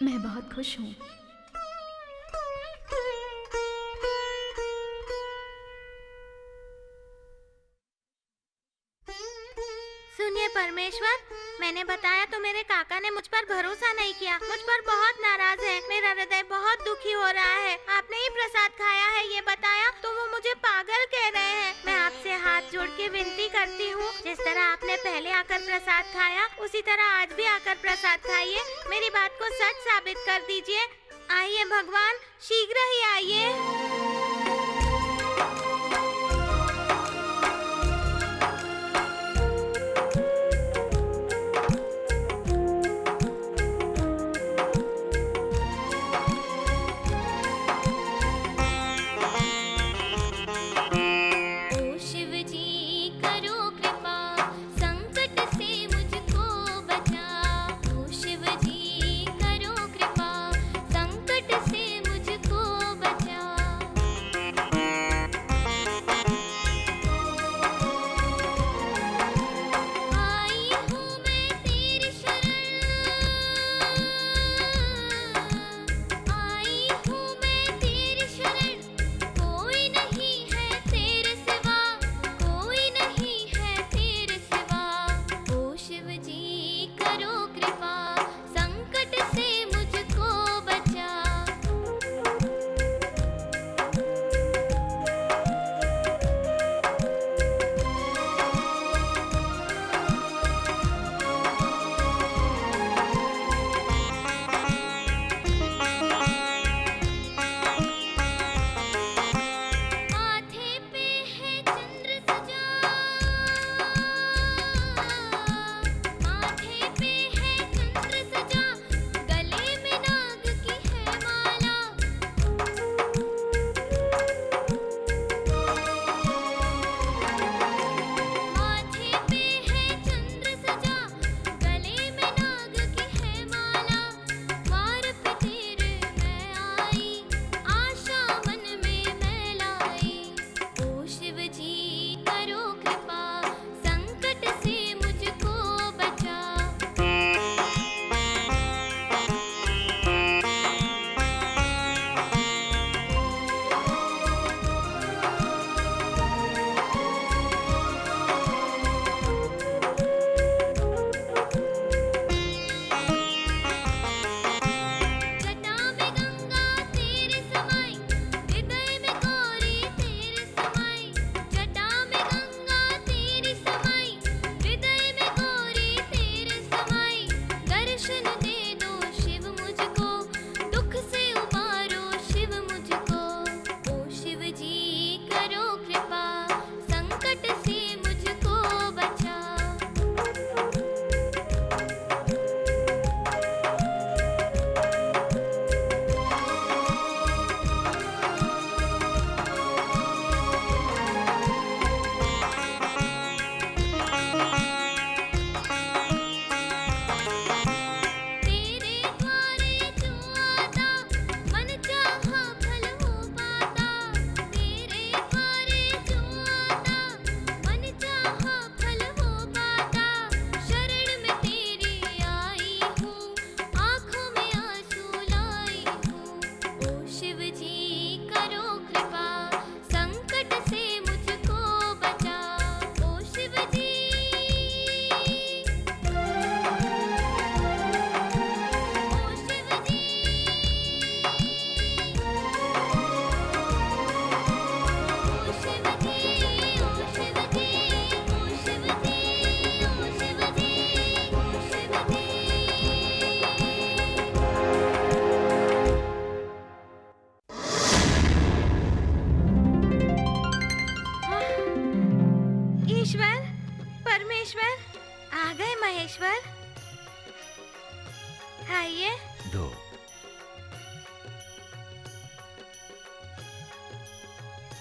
मैं बहुत खुश हूं। सुनिए परमेश्वर, मैंने बताया तो मेरे काका ने मुझ पर भरोसा नहीं किया, मुझ पर बहुत नाराज है। मेरा हृदय बहुत दुखी हो रहा है। आपने ही प्रसाद खाया है ये बताया तो वो मुझे पागल कह रहे हैं। मैं आपसे हाथ जोड़ के विनती करती हूँ, जिस तरह आपने पहले आकर प्रसाद खाया उसी तरह आज भी आकर प्रसाद खाइए। मेरी बात को सच साबित कर दीजिए। आइए भगवान, शीघ्र ही आइए। परमेश्वर, आ गए महेश्वर। खाइए। दो।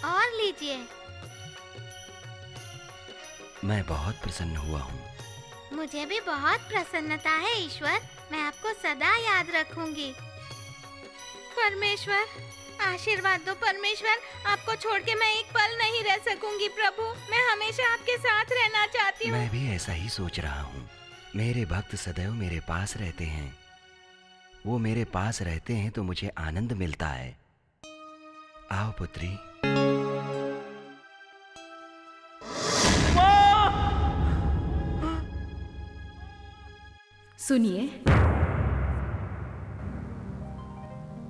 और लीजिए। मैं बहुत प्रसन्न हुआ हूँ। मुझे भी बहुत प्रसन्नता है ईश्वर। मैं आपको सदा याद रखूंगी। परमेश्वर, आशीर्वाद दो परमेश्वर। आपको छोड़ के मैं एक पल नहीं रह सकूंगी प्रभु। मैं हमेशा आपके साथ रहना चाहती हूँ। मैं भी ऐसा ही सोच रहा हूँ। मेरे भक्त सदैव मेरे पास रहते हैं। वो मेरे पास रहते हैं तो मुझे आनंद मिलता है। आओ पुत्री। सुनिए,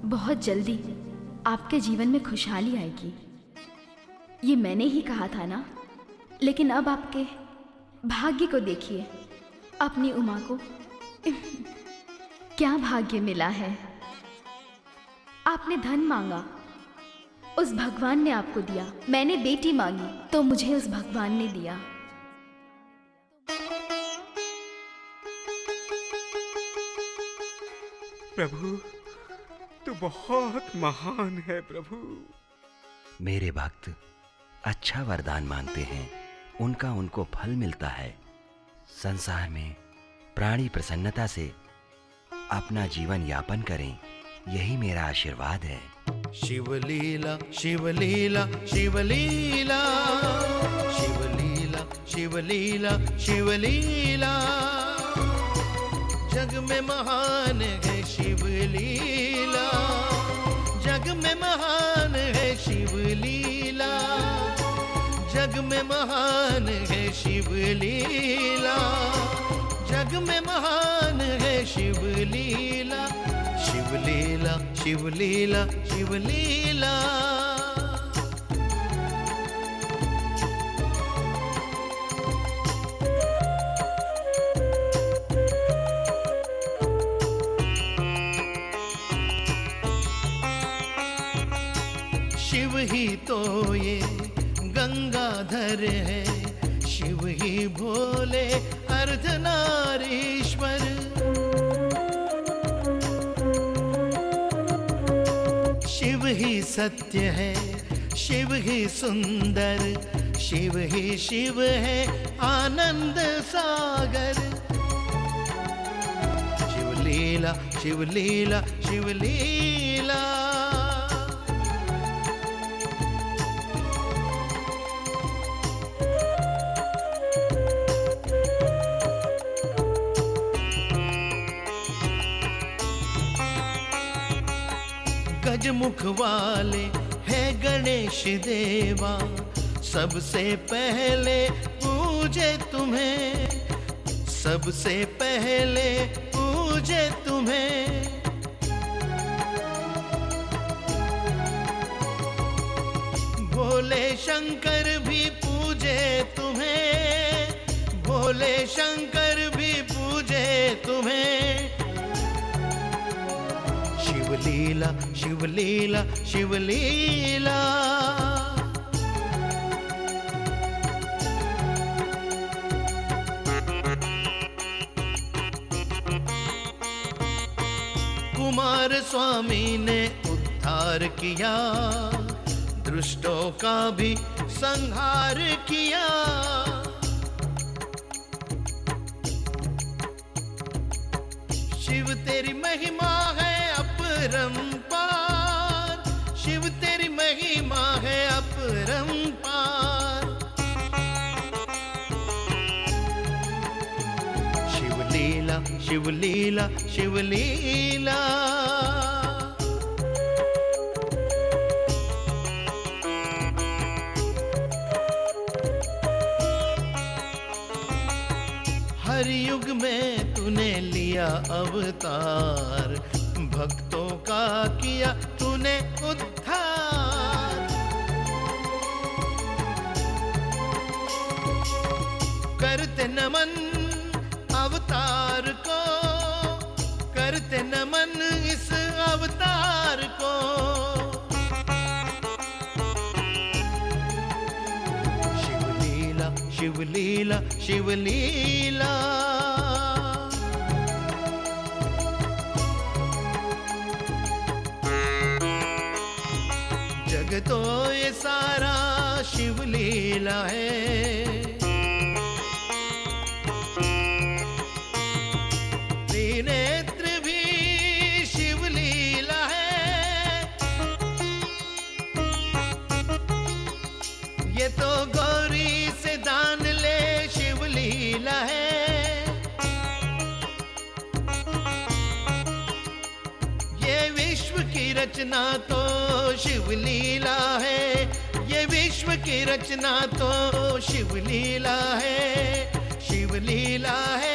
बहुत जल्दी आपके जीवन में खुशहाली आएगी, ये मैंने ही कहा था ना। लेकिन अब आपके भाग्य को देखिए, अपनी उमा को क्या भाग्य मिला है। आपने धन मांगा, उस भगवान ने आपको दिया। मैंने बेटी मांगी तो मुझे उस भगवान ने दिया। प्रभु, तू बहुत महान है प्रभु। मेरे भक्त अच्छा वरदान मांगते हैं, उनका उनको फल मिलता है। संसार में प्राणी प्रसन्नता से अपना जीवन यापन करें, यही मेरा आशीर्वाद है। शिवलीला शिवलीला शिवलीला शिवलीला शिवलीला शिवलीला, जग में महान है शिवलीला, जग में महान है शिवलीला, जग में महान है शिवलीला, जग में महान है शिवलीला, शिवलीला शिवलीला शिवलीला। शिव ही तो ये गंगाधर है, शिव ही भोले अर्धनारीश्वर, शिव ही सत्य है, शिव ही सुंदर, शिव ही शिव है आनंद सागर। शिवलीला शिवलीला शिवलीला। गजमुख वाले है गणेश देवा, सबसे पहले पूजे तुम्हें, सबसे पहले पूजे तुम्हें। भोले शंकर भी पूजे तुम्हें, भोले शंकर भी पूजे तुम्हें। शिवलीला शिवलीला शिवलीला। कुमार स्वामी ने उद्धार किया, दुष्टों का भी संहार किया। शिव तेरी महिमा है अपरंपार, शिव तेरी महिमा है अपरंपार। शिवलीला शिवलीला शिवलीला। हर युग में तूने लिया अवतार, भक्तों का किया तूने उद्धार। करते नमन अवतार को, करते नमन इस अवतार को। शिवलीला शिवलीला शिवलीला। जग तो ये सारा शिवलीला है, त्रिनेत्र भी शिवलीला है। ये तो गौरी से दान ले शिवलीला है। ये विश्व की रचना तो शिवलीला है, ये विश्व की रचना तो शिवलीला है, शिवलीला है।